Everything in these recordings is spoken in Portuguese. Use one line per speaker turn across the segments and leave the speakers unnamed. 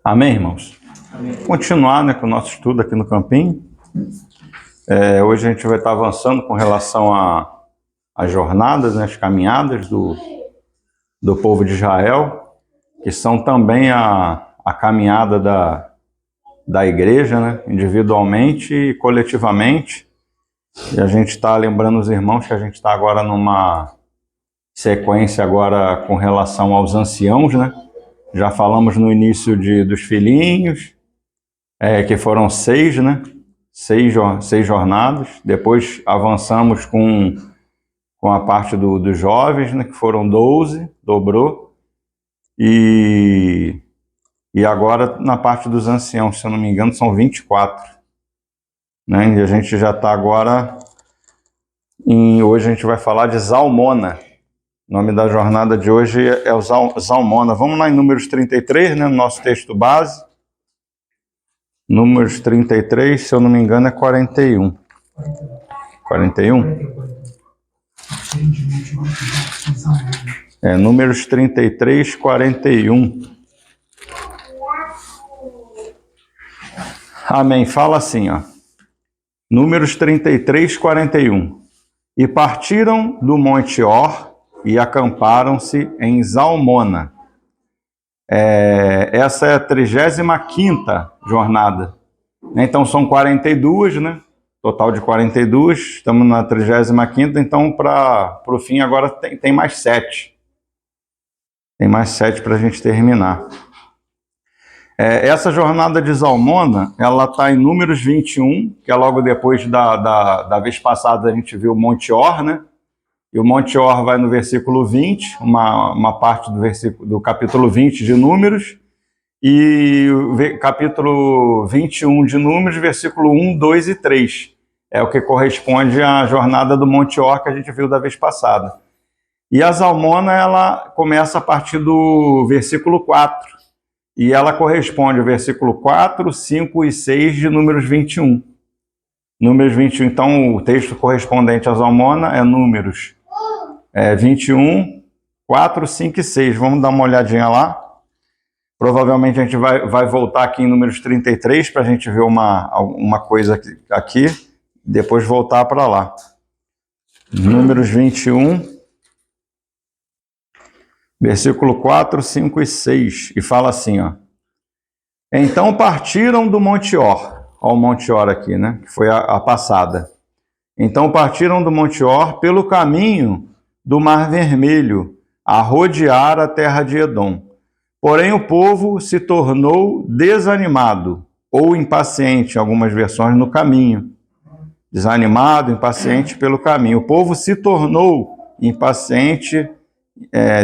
Amém, irmãos? Amém. Continuar, com o nosso estudo aqui no Campinho. Hoje a gente vai estar avançando com relação às jornadas, as caminhadas do povo de Israel, que são também a caminhada da igreja, individualmente e coletivamente. E a gente está lembrando os irmãos que a gente está agora numa sequência agora com relação aos anciãos, Já falamos no início dos filhinhos, que foram 6, seis jornadas. Depois avançamos com a parte dos jovens, que foram 12, dobrou. E agora na parte dos anciãos, se eu não me engano, são 24. E a gente já está agora, hoje a gente vai falar de Zalmona. O nome da jornada de hoje é o Zalmona. Vamos lá em Números 33, no nosso texto base. Números 33, se eu não me engano, é 41. 41? Números 33, 41. Amém. Fala assim, Números 33, 41. E partiram do Monte Or e acamparam-se em Zalmona. Essa é a 35ª jornada. Então são 42, Total de 42, estamos na 35ª, então para o fim agora tem mais 7. Tem mais 7 para a gente terminar. Essa jornada de Zalmona, ela está em Números 21, que é logo depois da vez passada a gente viu o Monte Or, E o Monte Or vai no versículo 20, uma parte do capítulo 20 de Números, e o capítulo 21 de Números, versículo 1, 2 e 3. É o que corresponde à jornada do Monte Or que a gente viu da vez passada. E a Zalmona, ela começa a partir do versículo 4, e ela corresponde ao versículo 4, 5 e 6 de Números 21. Números 21, então o texto correspondente a Zalmona é Números 21, 4, 5 e 6. Vamos dar uma olhadinha lá. Provavelmente a gente vai voltar aqui em Números 33 para a gente ver uma coisa aqui, depois voltar para lá. Números 21, versículo 4, 5 e 6. E fala assim, Então partiram do Monte Or. Olha o Monte Or aqui, que foi a passada. Então partiram do Monte Or pelo caminho do Mar Vermelho, a rodear a terra de Edom. Porém o povo se tornou desanimado, ou impaciente, em algumas versões, no caminho. Desanimado, impaciente pelo caminho. O povo se tornou impaciente,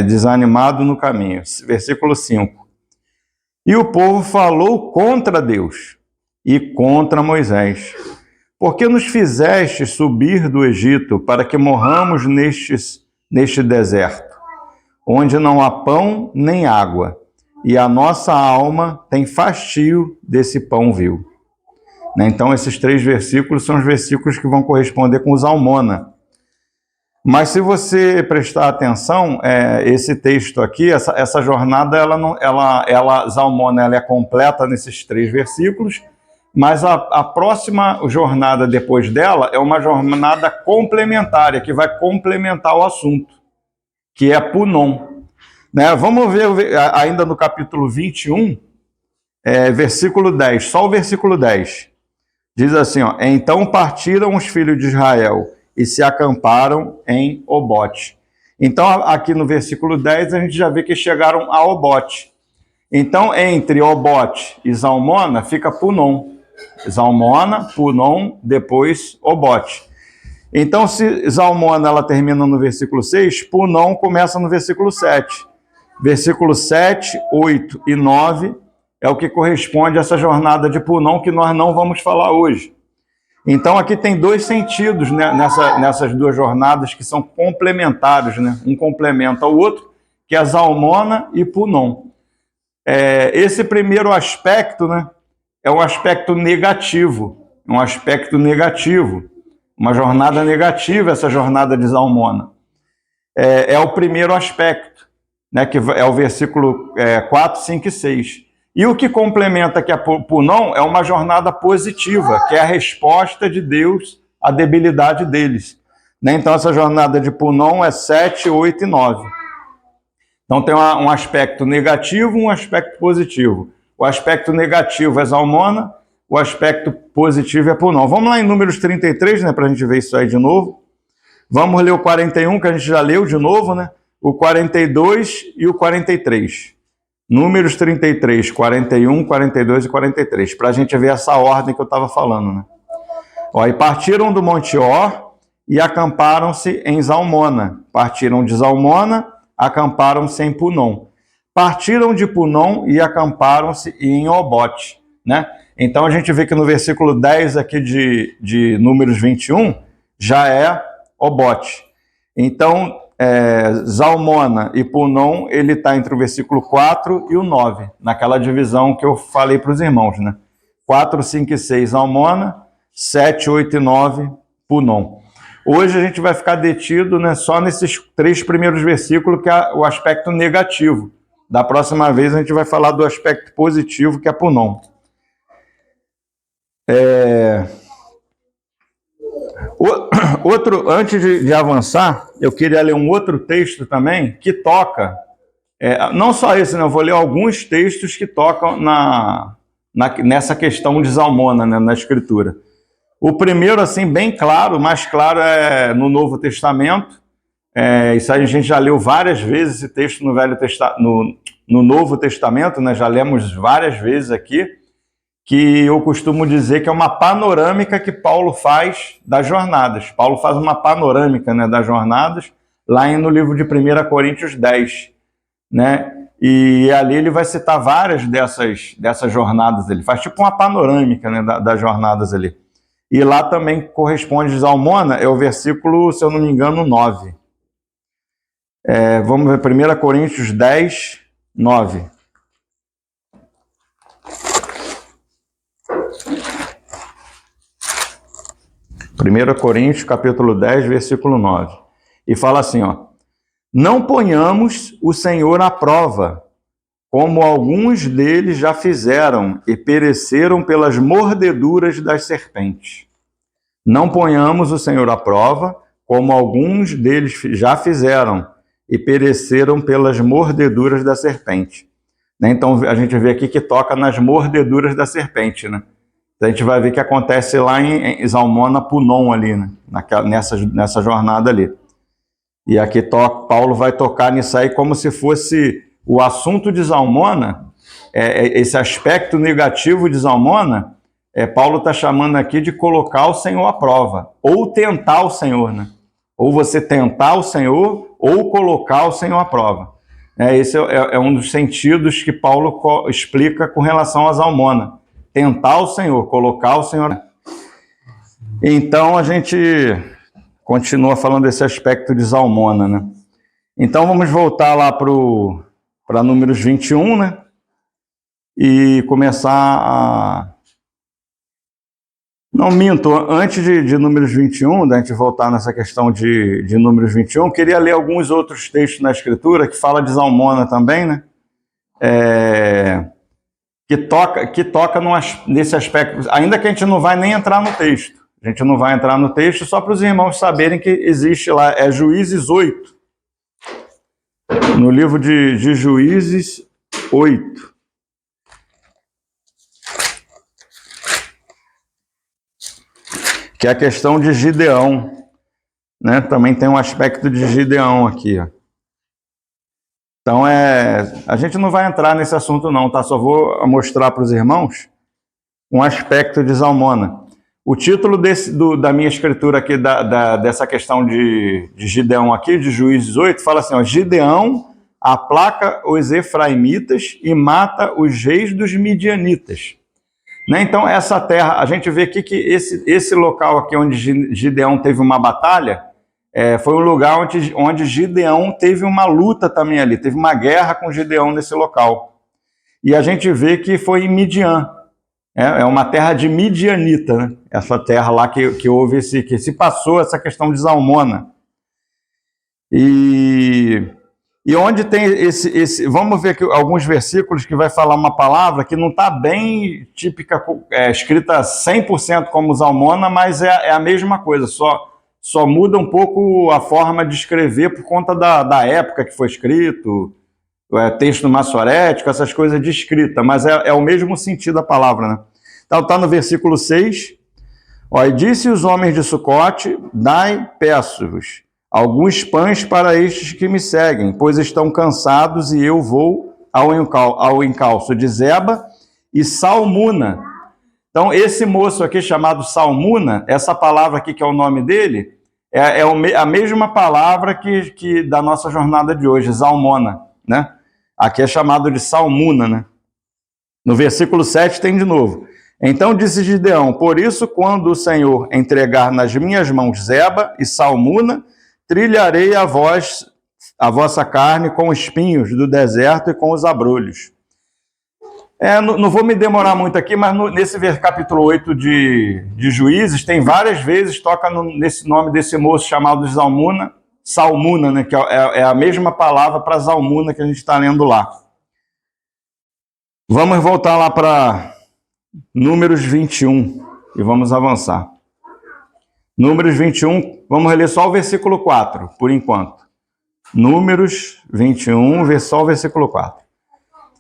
desanimado no caminho. Versículo 5. E o povo falou contra Deus e contra Moisés. Porque nos fizeste subir do Egito para que morramos neste deserto, onde não há pão nem água, e a nossa alma tem fastio desse pão vil. Então esses 3 versículos são os versículos que vão corresponder com Zalmona. Mas se você prestar atenção, esse texto aqui, essa jornada, Zalmona, ela é completa nesses 3 versículos, mas a próxima jornada depois dela é uma jornada complementar, que vai complementar o assunto, que é Punom. Vamos ver ainda no capítulo 21, versículo 10, só o versículo 10. Diz assim, Então partiram os filhos de Israel e se acamparam em Obote. Então aqui no versículo 10 a gente já vê que chegaram a Obote. Então entre Obote e Zalmona fica Punom. Zalmona, Punom, depois Obote. Então, se Zalmona ela termina no versículo 6, Punom começa no versículo 7. Versículo 7, 8 e 9 é o que corresponde a essa jornada de Punom que nós não vamos falar hoje. Então, aqui tem 2 sentidos nessas 2 jornadas que são complementares, Um complementa o outro, que é Zalmona e Punom. Esse primeiro aspecto, é um aspecto negativo, uma jornada negativa, essa jornada de Zalmona. É o primeiro aspecto, que é o versículo 4, 5 e 6. E o que complementa aqui a Punom é uma jornada positiva, que é a resposta de Deus à debilidade deles. Né? Então, essa jornada de Punom é 7, 8 e 9. Então, tem um aspecto negativo e um aspecto positivo. O aspecto negativo é Zalmona, o aspecto positivo é Punom. Vamos lá em Números 33, né, para a gente ver isso aí de novo. Vamos ler o 41, que a gente já leu de novo, né? O 42 e o 43. Números 33, 41, 42 e 43, para a gente ver essa ordem que eu estava falando, né? Ó, e partiram do Monte Or e acamparam-se em Zalmona. Partiram de Zalmona, acamparam-se em Punom. Partiram de Punom e acamparam-se em Obote, né? Então a gente vê que no versículo 10 aqui de Números 21, já é Obote. Então, Zalmona e Punom, ele está entre o versículo 4 e o 9, naquela divisão que eu falei para os irmãos, né? 4, 5 e 6, Zalmona, 7, 8 e 9, Punom. Hoje a gente vai ficar detido, né, só nesses 3 primeiros versículos, que é o aspecto negativo. Da próxima vez a gente vai falar do aspecto positivo, que é Punom. Antes de avançar, eu queria ler um outro texto também que toca, não só esse, né, eu vou ler alguns textos que tocam nessa questão de Zalmona, né, na Escritura. O primeiro, assim, bem claro, mais claro, é no Novo Testamento. Isso aí a gente já leu várias vezes, esse texto no Novo Testamento, né, já lemos várias vezes aqui, que eu costumo dizer que é uma panorâmica que Paulo faz das jornadas. Paulo faz uma panorâmica, né, das jornadas, lá no livro de 1 Coríntios 10. Né? E ali ele vai citar várias dessas jornadas. Ele faz tipo uma panorâmica, né, das jornadas ali. E lá também corresponde Zalmona, é o versículo, se eu não me engano, 9. Vamos ver, 1 Coríntios 10, 9. Primeira Coríntios, capítulo 10, versículo 9. E fala assim, ó: não ponhamos o Senhor à prova, como alguns deles já fizeram e pereceram pelas mordeduras das serpentes. Não ponhamos o Senhor à prova, como alguns deles já fizeram e pereceram pelas mordeduras da serpente. Então a gente vê aqui que toca nas mordeduras da serpente, né? A gente vai ver que acontece lá em Zalmona, Punom ali, né? nessa jornada ali. E aqui Paulo vai tocar nisso aí como se fosse o assunto de Zalmona, esse aspecto negativo de Zalmona, Paulo está chamando aqui de colocar o Senhor à prova, ou tentar o Senhor, né? Ou você tentar o Senhor, ou colocar o Senhor à prova. Esse é um dos sentidos que Paulo explica com relação a Zalmona. Tentar o Senhor, colocar o Senhor. Então a gente continua falando desse aspecto de Zalmona, né? Então vamos voltar lá para Números 21, né? E começar a... Não, minto, antes de Números 21, da gente voltar nessa questão de Números 21, queria ler alguns outros textos na Escritura que fala de Zalmona também, né? Que toca nesse aspecto, ainda que a gente não vai nem entrar no texto. A gente não vai entrar no texto só para os irmãos saberem que existe lá, Juízes 8. No livro de Juízes 8. Que é a questão de Gideão. Né? Também tem um aspecto de Gideão aqui, ó. Então, a gente não vai entrar nesse assunto não, tá? Só vou mostrar para os irmãos um aspecto de Zalmona. O título da minha escritura aqui, dessa questão de Gideão aqui, de Juízes 8, fala assim, ó: Gideão aplaca os efraimitas e mata os reis dos midianitas. Né? Então, essa terra, a gente vê aqui que esse local aqui onde Gideão teve uma batalha, foi um lugar onde Gideão teve uma luta também ali, teve uma guerra com Gideão nesse local. E a gente vê que foi em Midian, é uma terra de midianita, né? Essa terra lá que houve que se passou essa questão de Zalmona. E E onde tem vamos ver aqui alguns versículos que vai falar uma palavra que não está bem típica, escrita 100% como Zalmona, mas é a mesma coisa, só muda um pouco a forma de escrever por conta da época que foi escrito, texto massorético, essas coisas de escrita, mas é o mesmo sentido da palavra, né? Então está no versículo 6, e disse os homens de Sucote, dai, peço-vos, alguns pães para estes que me seguem, pois estão cansados, e eu vou ao encalço de Zeba e Salmuna. Então, esse moço aqui chamado Salmuna, essa palavra aqui que é o nome dele, é a mesma palavra que da nossa jornada de hoje, Zalmona, né? Aqui é chamado de Salmuna, né? No versículo 7 tem de novo. Então disse Gideão, por isso quando o Senhor entregar nas minhas mãos Zeba e Salmuna, trilharei a vossa carne com espinhos do deserto e com os abrolhos. Não vou me demorar muito aqui, mas nesse capítulo 8 de Juízes, tem várias vezes, toca nesse nome desse moço chamado Salmuna, né, que é a mesma palavra para Zalmuna que a gente está lendo lá. Vamos voltar lá para Números 21 e vamos avançar. Números 21, vamos ler só o versículo 4, por enquanto. Números 21, só o versículo 4.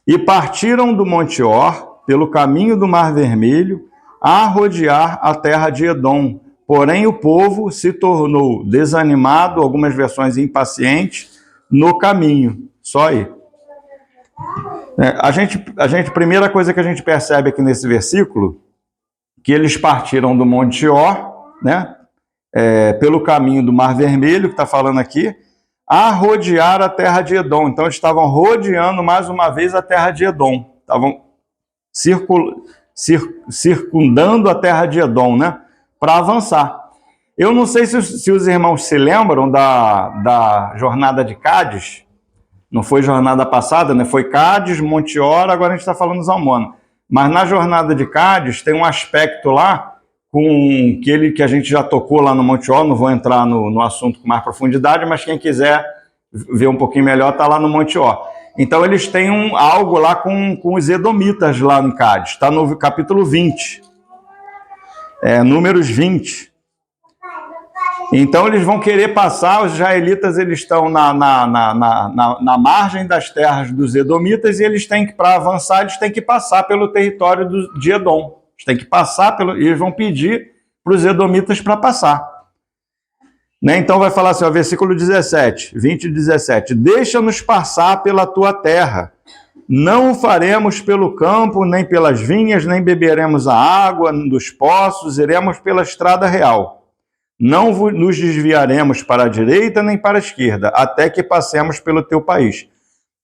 E partiram do Monte Or, pelo caminho do Mar Vermelho, a rodear a terra de Edom. Porém, o povo se tornou desanimado, algumas versões impaciente, no caminho. Só aí. Primeira coisa que a gente percebe aqui nesse versículo, que eles partiram do Monte Or, né? Pelo caminho do Mar Vermelho, que está falando aqui, a rodear a terra de Edom. Então, eles estavam rodeando mais uma vez a terra de Edom. Estavam circundando a terra de Edom, né? Para avançar. Eu não sei se os irmãos se lembram da jornada de Cádiz. Não foi jornada passada, né? Foi Cádiz, Monte Or, agora a gente está falando Zalmona. Mas na jornada de Cádiz tem um aspecto lá com que a gente já tocou lá no Monte Or, não vou entrar no assunto com mais profundidade, mas quem quiser ver um pouquinho melhor está lá no Monte Or. Então eles têm algo lá com os edomitas lá em Cádiz, está no capítulo 20, Números 20. Então eles vão querer passar, os israelitas eles estão na margem das terras dos edomitas e eles têm que, para avançar, eles têm que passar pelo território de Edom. Eles têm que passar e eles vão pedir para os edomitas para passar. Né? Então vai falar assim, versículo 17, 20 e 17. Deixa-nos passar pela tua terra. Não o faremos pelo campo, nem pelas vinhas, nem beberemos a água dos poços, iremos pela estrada real. Não nos desviaremos para a direita nem para a esquerda, até que passemos pelo teu país.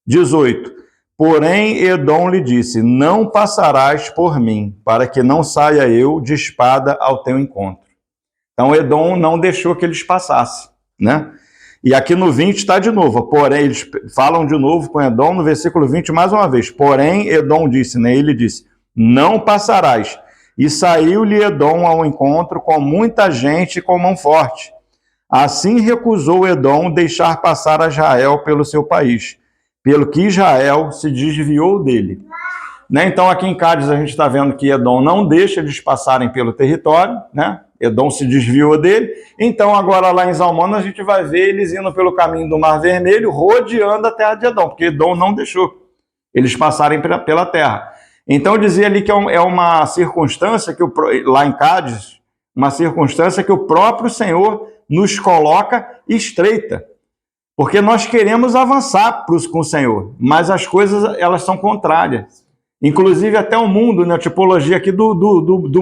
18. Porém, Edom lhe disse, não passarás por mim, para que não saia eu de espada ao teu encontro. Então, Edom não deixou que eles passassem, né? E aqui no 20 está de novo, porém, eles falam de novo com Edom no versículo 20 mais uma vez. Porém, Edom disse, né? Ele disse, não passarás. E saiu-lhe Edom ao encontro com muita gente e com mão forte. Assim recusou Edom deixar passar a Israel pelo seu país, pelo que Israel se desviou dele. Né? Então aqui em Cádiz a gente está vendo que Edom não deixa eles passarem pelo território, né? Edom se desviou dele. Então agora lá em Zalmona a gente vai ver eles indo pelo caminho do Mar Vermelho, rodeando a terra de Edom, porque Edom não deixou eles passarem pela terra. Então dizia ali que é uma circunstância que lá em Cádiz, uma circunstância que o próprio Senhor nos coloca estreita. Porque nós queremos avançar com o Senhor, mas as coisas elas são contrárias. Inclusive até o mundo, né? A tipologia aqui do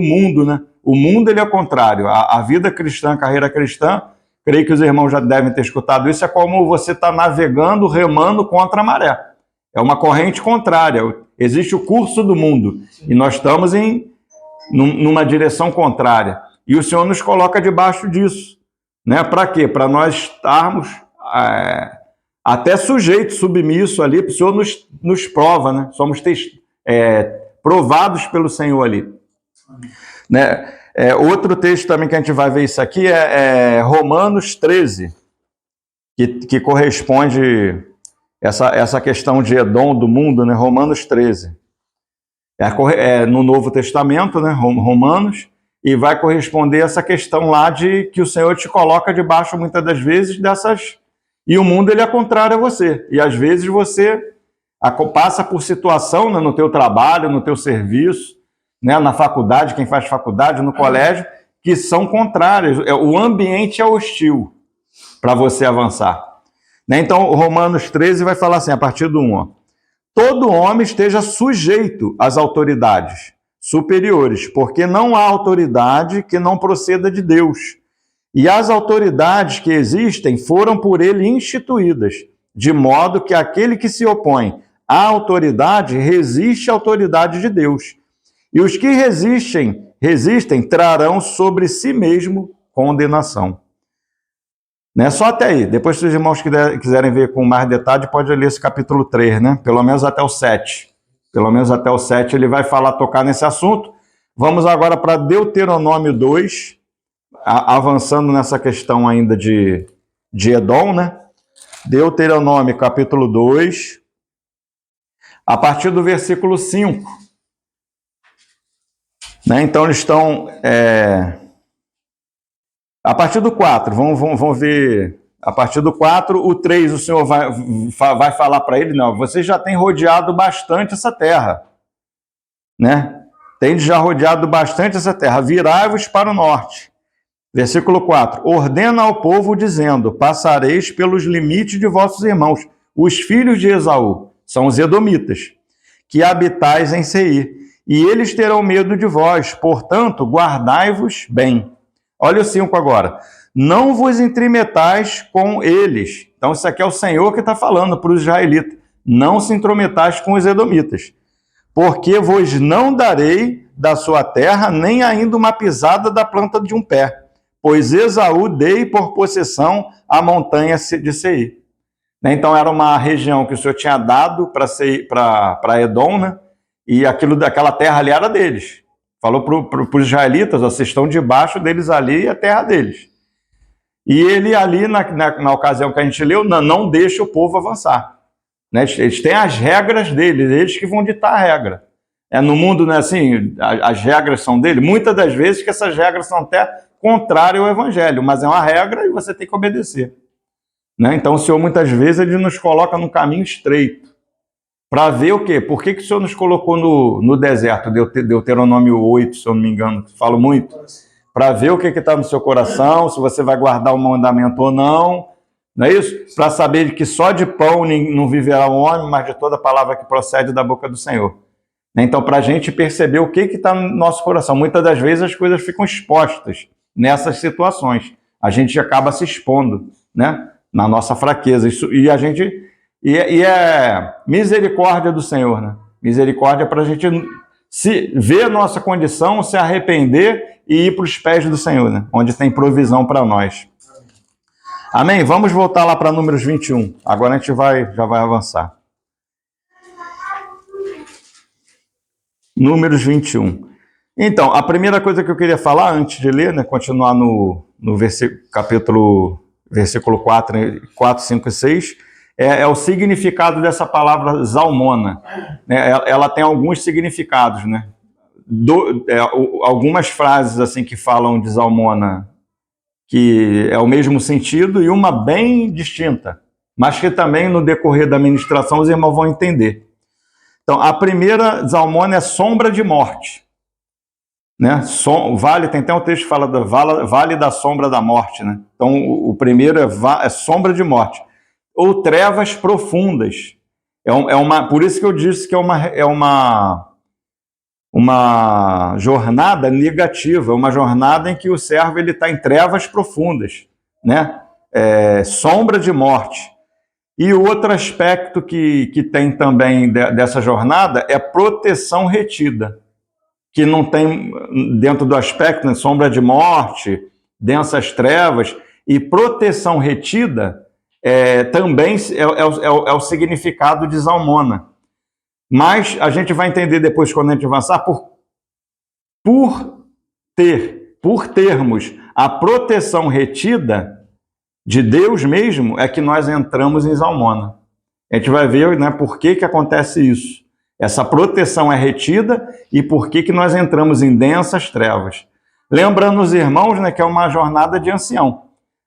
mundo, né? O mundo ele é o contrário. A vida cristã, a carreira cristã, creio que os irmãos já devem ter escutado isso, é como você está navegando, remando contra a maré. É uma corrente contrária. Existe o curso do mundo e nós estamos numa direção contrária. E o Senhor nos coloca debaixo disso. Né? Para quê? Para nós estarmos até sujeitos, submissos ali, o Senhor nos prova, né? Somos provados pelo Senhor ali. Né? Outro texto também que a gente vai ver isso aqui é Romanos 13, que corresponde essa questão de Edom, do mundo, né? Romanos 13. No Novo Testamento, né? Romanos, e vai corresponder a essa questão lá de que o Senhor te coloca debaixo, muitas das vezes, dessas... E o mundo, ele é contrário a você. E às vezes você passa por situação, né, no teu trabalho, no teu serviço, né, na faculdade, quem faz faculdade, no colégio, que são contrárias. O ambiente é hostil para você avançar. Né? Então, Romanos 13 vai falar assim, a partir do 1, ó, todo homem esteja sujeito às autoridades superiores, porque não há autoridade que não proceda de Deus. E as autoridades que existem foram por ele instituídas, de modo que aquele que se opõe à autoridade resiste à autoridade de Deus. E os que resistem trarão sobre si mesmo condenação. Né? Só até aí. Depois, se os irmãos quiserem ver com mais detalhe, pode ler esse capítulo 3, né? Pelo menos até o 7. Pelo menos até o 7 ele vai tocar nesse assunto. Vamos agora para Deuteronômio 2, avançando nessa questão ainda de Edom, né? Deuteronômio capítulo 2, a partir do versículo 5. Né? Então eles estão... A partir do 4, vamos ver... A partir do 4, o 3, o Senhor vai falar para ele, não, você já tem rodeado bastante essa terra, né? Tem já rodeado bastante essa terra, virai-vos para o norte. Versículo 4, ordena ao povo dizendo, passareis pelos limites de vossos irmãos, os filhos de Esaú, são os edomitas, que habitais em Seir, e eles terão medo de vós, portanto, guardai-vos bem. Olha o 5 agora. Não vos intrometais com eles. Então, isso aqui é o Senhor que está falando para os israelitas. Não se intrometais com os edomitas. Porque vos não darei da sua terra nem ainda uma pisada da planta de um pé. Pois Esaú dei por possessão a montanha de Seir. Então, era uma região que o Senhor tinha dado para Edom, né? E aquela terra ali era deles. Falou para os israelitas, vocês estão debaixo deles ali e a terra deles. E ele ali, na ocasião que a gente leu, não deixa o povo avançar. Né? Eles têm as regras deles, eles que vão ditar a regra. No mundo, né, assim, as regras são dele. Muitas das vezes que essas regras são até contrárias ao evangelho, mas é uma regra e você tem que obedecer. Né? Então o Senhor, muitas vezes, ele nos coloca no caminho estreito. Para ver o quê? Por que o Senhor nos colocou no deserto? Deuteronômio 8, se eu não me engano, falo muito. Para ver o que está no seu coração, se você vai guardar o mandamento ou não. Não é isso? Para saber que só de pão não viverá o homem, mas de toda palavra que procede da boca do Senhor. Então, para a gente perceber o que está no nosso coração. Muitas das vezes as coisas ficam expostas nessas situações. A gente acaba se expondo, né? Na nossa fraqueza. E a gente... E é misericórdia do Senhor, né? Misericórdia para a gente se ver a nossa condição, se arrepender e ir para os pés do Senhor, né? Onde tem provisão para nós. Amém? Vamos voltar lá para Números 21. Agora a gente já vai avançar. Números 21. Então, a primeira coisa que eu queria falar, antes de ler, né? Continuar no versículo 4, 5 e 6... É o significado dessa palavra Zalmona. Ela tem alguns significados, né? Algumas frases assim que falam de Zalmona, que é o mesmo sentido, e uma bem distinta, mas que também no decorrer da ministração os irmãos vão entender. Então, a primeira, Zalmona, é sombra de morte. Né? Tem até um texto que fala do vale da sombra da morte. Né? Então, o primeiro é sombra de morte. Ou trevas profundas. Por isso que eu disse que é uma jornada negativa, uma jornada em que o servo está em trevas profundas, né? Sombra de morte. E o outro aspecto que tem também dessa jornada é proteção retida, que não tem dentro do aspecto, né, sombra de morte, densas trevas, e proteção retida também é o significado de Zalmona. Mas a gente vai entender depois, quando a gente avançar, por termos a proteção retida de Deus mesmo, é que nós entramos em Zalmona. A gente vai ver, né, por que que acontece isso. Essa proteção é retida e por que que nós entramos em densas trevas. Lembrando os irmãos, né, que é uma jornada de ancião.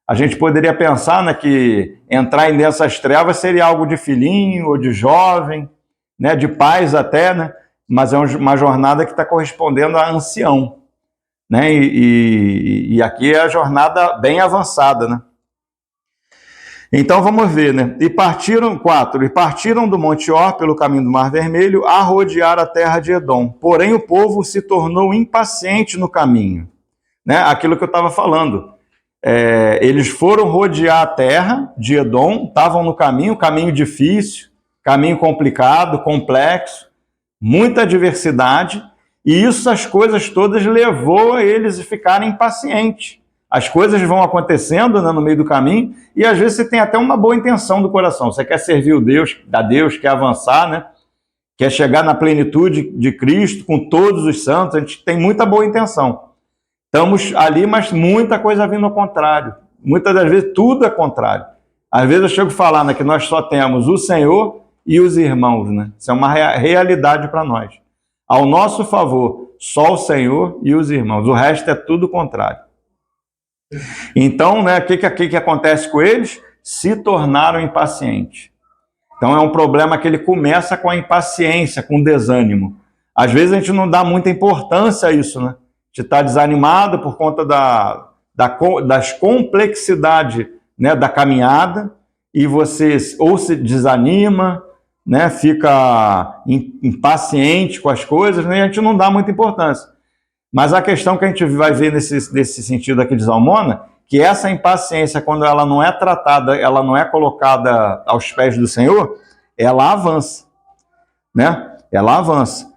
A gente poderia pensar, né, que entrar em densas trevas seria algo de filhinho ou de jovem, né, de pais até, né, mas é uma jornada que está correspondendo a ancião, né, e aqui é a jornada bem avançada, né. Então vamos ver, né? E partiram do Monte Or pelo caminho do Mar Vermelho a rodear a terra de Edom. Porém o povo se tornou impaciente no caminho, né? Aquilo que eu estava falando. Eles foram rodear a terra de Edom, estavam no caminho difícil, caminho complicado, complexo, muita adversidade, e essas coisas todas levou a eles a ficarem impacientes. As coisas vão acontecendo, né, no meio do caminho, e às vezes você tem até uma boa intenção do coração. Você quer servir a Deus, quer avançar, né? Quer chegar na plenitude de Cristo com todos os santos. A gente tem muita boa intenção. Estamos ali, mas muita coisa vindo ao contrário. Muitas das vezes tudo é contrário. Às vezes eu chego a falar, né, que nós só temos o Senhor e os irmãos, né? Isso é uma realidade para nós. Ao nosso favor, só o Senhor e os irmãos. O resto é tudo contrário. Então, né, o que acontece com eles? Se tornaram impacientes. Então é um problema que ele começa com a impaciência, com o desânimo. Às vezes a gente não dá muita importância a isso, né? A gente está desanimado por conta das complexidades, né, da caminhada, e você ou se desanima, né, fica impaciente com as coisas, né, e a gente não dá muita importância. Mas a questão que a gente vai ver nesse sentido aqui de Zalmona, que essa impaciência, quando ela não é tratada, ela não é colocada aos pés do Senhor, ela avança, né? Ela avança.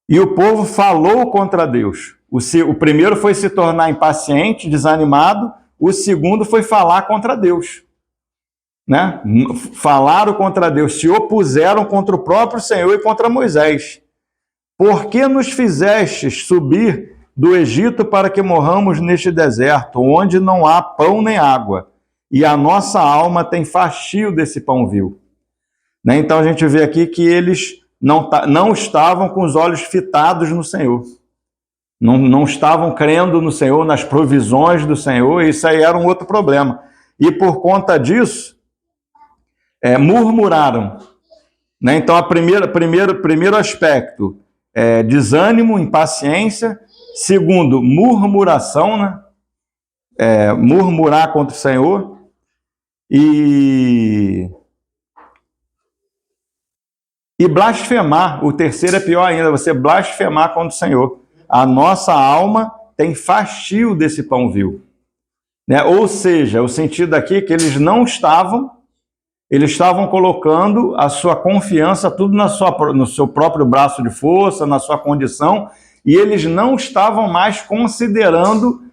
E o povo falou contra Deus. O primeiro foi se tornar impaciente, desanimado. O segundo foi falar contra Deus, né? Falaram contra Deus, se opuseram contra o próprio Senhor e contra Moisés. Por que nos fizestes subir do Egito para que morramos neste deserto, onde não há pão nem água, e a nossa alma tem fastio desse pão vil? Né? Então a gente vê aqui que eles não estavam com os olhos fitados no Senhor, não estavam crendo no Senhor, nas provisões do Senhor, e isso aí era um outro problema. E por conta disso, murmuraram. Né? Então, primeiro aspecto, desânimo, impaciência. Segundo, murmuração, né? Murmurar contra o Senhor. E blasfemar. O terceiro é pior ainda, você blasfemar contra o Senhor. A nossa alma tem fastio desse pão vil. Né? Ou seja, o sentido aqui é que eles estavam colocando a sua confiança tudo no seu próprio braço de força, na sua condição, e eles não estavam mais considerando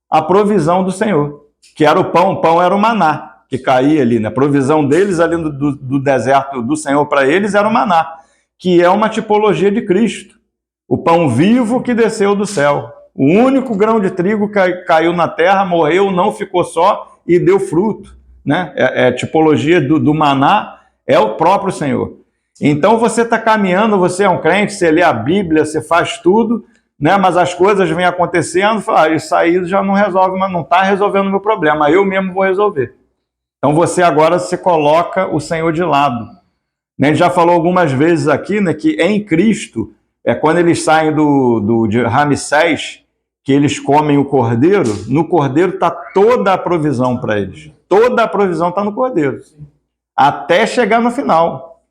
a provisão do Senhor, que era o pão era o maná que caía ali, né? A provisão deles ali do deserto do Senhor para eles era o maná, que é uma tipologia de Cristo, o pão vivo que desceu do céu. O único grão de trigo que caiu na terra, morreu, não ficou só e deu fruto. Né? Tipologia do maná, é o próprio Senhor. Então você está caminhando, você é um crente, você lê a Bíblia, você faz tudo, né? Mas as coisas vêm acontecendo, fala, isso aí já não resolve, mas não está resolvendo o meu problema, eu mesmo vou resolver. Então você agora se coloca o Senhor de lado. Né? A gente já falou algumas vezes aqui, né, que em Cristo, quando eles saem de Ramsés, que eles comem o cordeiro, no cordeiro está toda a provisão para eles. Toda a provisão está no cordeiro. Até chegar no final.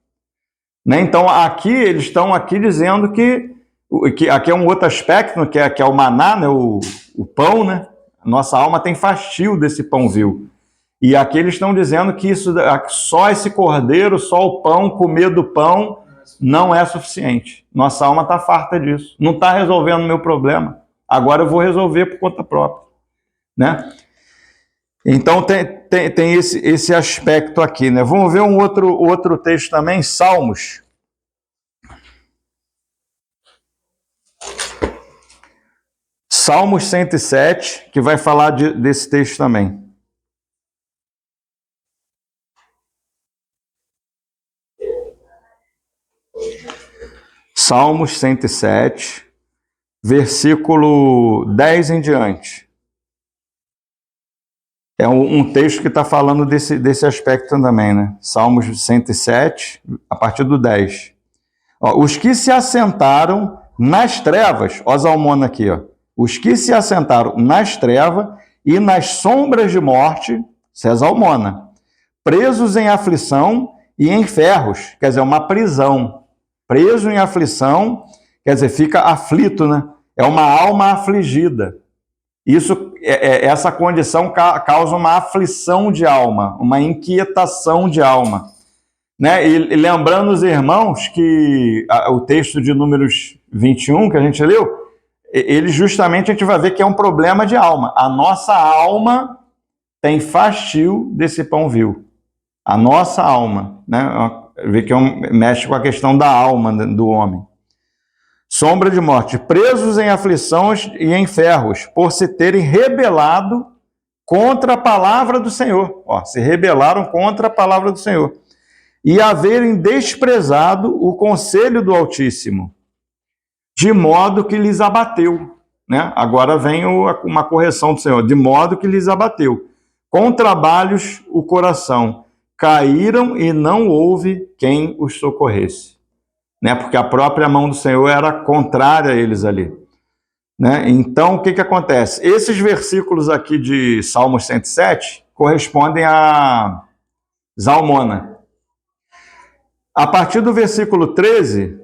Né? Então, aqui, eles estão aqui dizendo que aqui é um outro aspecto, que é o maná, né? O pão, né? Nossa alma tem fastio desse pão vil. E aqui eles estão dizendo que só esse cordeiro, só o pão, comer do pão, não é suficiente. Nossa alma está farta disso. Não está resolvendo o meu problema. Agora eu vou resolver por conta própria. Né? Então tem esse aspecto aqui. Né? Vamos ver um outro texto também, Salmos. Salmos 107, que vai falar desse texto também. Salmos 107, versículo 10 em diante. É um texto que está falando desse aspecto também, né? Salmos 107, a partir do 10. Ó, os que se assentaram nas trevas, ó Zalmona aqui, ó. Os que se assentaram nas trevas e nas sombras de morte, isso é Zalmona, presos em aflição e em ferros, quer dizer, uma prisão. Preso em aflição, quer dizer, fica aflito, né? É uma alma afligida. Isso, essa condição causa uma aflição de alma, uma inquietação de alma. Né? E lembrando os irmãos que o texto de Números 21, que a gente leu, ele justamente a gente vai ver que é um problema de alma. A nossa alma tem fastio desse pão vil. A nossa alma, né? Vê que mexe com a questão da alma do homem. Sombra de morte, presos em aflições e em ferros, por se terem rebelado contra a palavra do Senhor. Ó, se rebelaram contra a palavra do Senhor. E haverem desprezado o conselho do Altíssimo, de modo que lhes abateu. Né? Agora vem uma correção do Senhor, de modo que lhes abateu. Com trabalhos o coração, caíram e não houve quem os socorresse. Né? Porque a própria mão do Senhor era contrária a eles ali. Né? Então, o que acontece? Esses versículos aqui de Salmos 107 correspondem a Zalmona. A partir do versículo 13,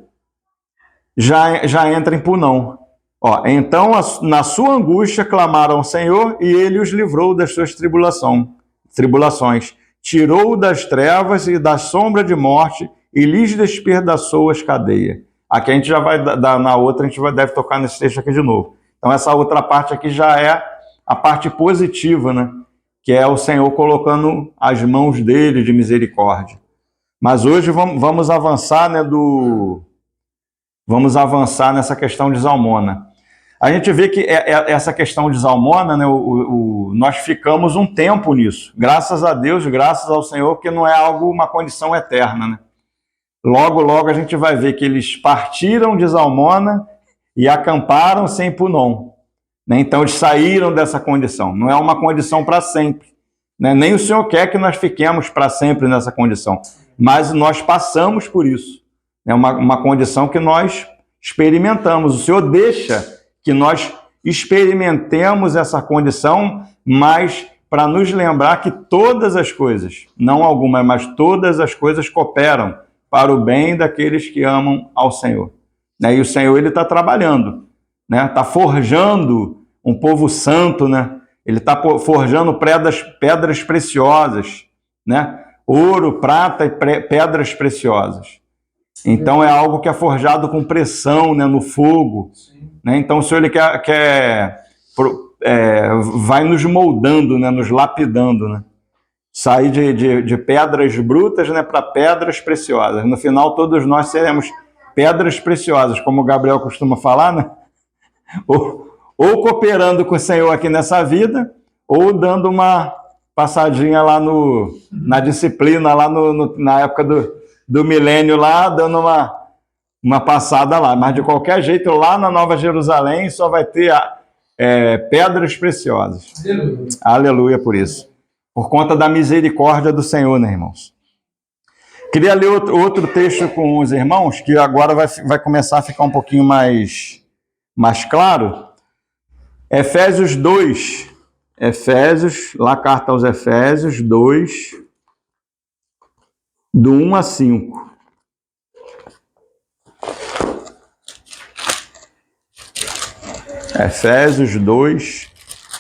já entra em Punão. Ó, então, na sua angústia, clamaram ao Senhor e ele os livrou das suas tribulações. Tirou-o das trevas e da sombra de morte e lhes despedaçou as cadeias. Aqui a gente já vai dar, na outra a gente deve tocar nesse texto aqui de novo. Então essa outra parte aqui já é a parte positiva, né? Que é o Senhor colocando as mãos dele de misericórdia. Mas hoje vamos avançar, né, vamos avançar nessa questão de Zalmona. A gente vê que essa questão de Zalmona, né, nós ficamos um tempo nisso. Graças a Deus, graças ao Senhor, porque não é uma condição eterna, né? Logo, logo a gente vai ver que eles partiram de Zalmona e acamparam-se em Punon. Né? Então eles saíram dessa condição. Não é uma condição para sempre. Né? Nem o Senhor quer que nós fiquemos para sempre nessa condição. Mas nós passamos por isso. É uma condição que nós experimentamos. O Senhor deixa que nós experimentemos essa condição, mas para nos lembrar que todas as coisas, não algumas, mas todas as coisas cooperam para o bem daqueles que amam ao Senhor. Né? E o Senhor está trabalhando, né? Está forjando um povo santo, né? Ele está forjando pedras preciosas, né? Ouro, prata e pedras preciosas. Então é algo que é forjado com pressão, né? No fogo. Né? Então o Senhor ele vai nos moldando, né? Nos lapidando, né? Sair de pedras brutas, né, para pedras preciosas. No final, todos nós seremos pedras preciosas, como o Gabriel costuma falar, né? Ou cooperando com o Senhor aqui nessa vida, ou dando uma passadinha lá na disciplina, lá na época do milênio, lá, dando uma passada lá. Mas, de qualquer jeito, lá na Nova Jerusalém só vai ter pedras preciosas. Aleluia. Aleluia por isso. Por conta da misericórdia do Senhor, né, irmãos? Queria ler outro texto com os irmãos, que agora vai começar a ficar um pouquinho mais claro. Efésios 2. Lá carta aos Efésios 2, do 1 a 5. Efésios 2,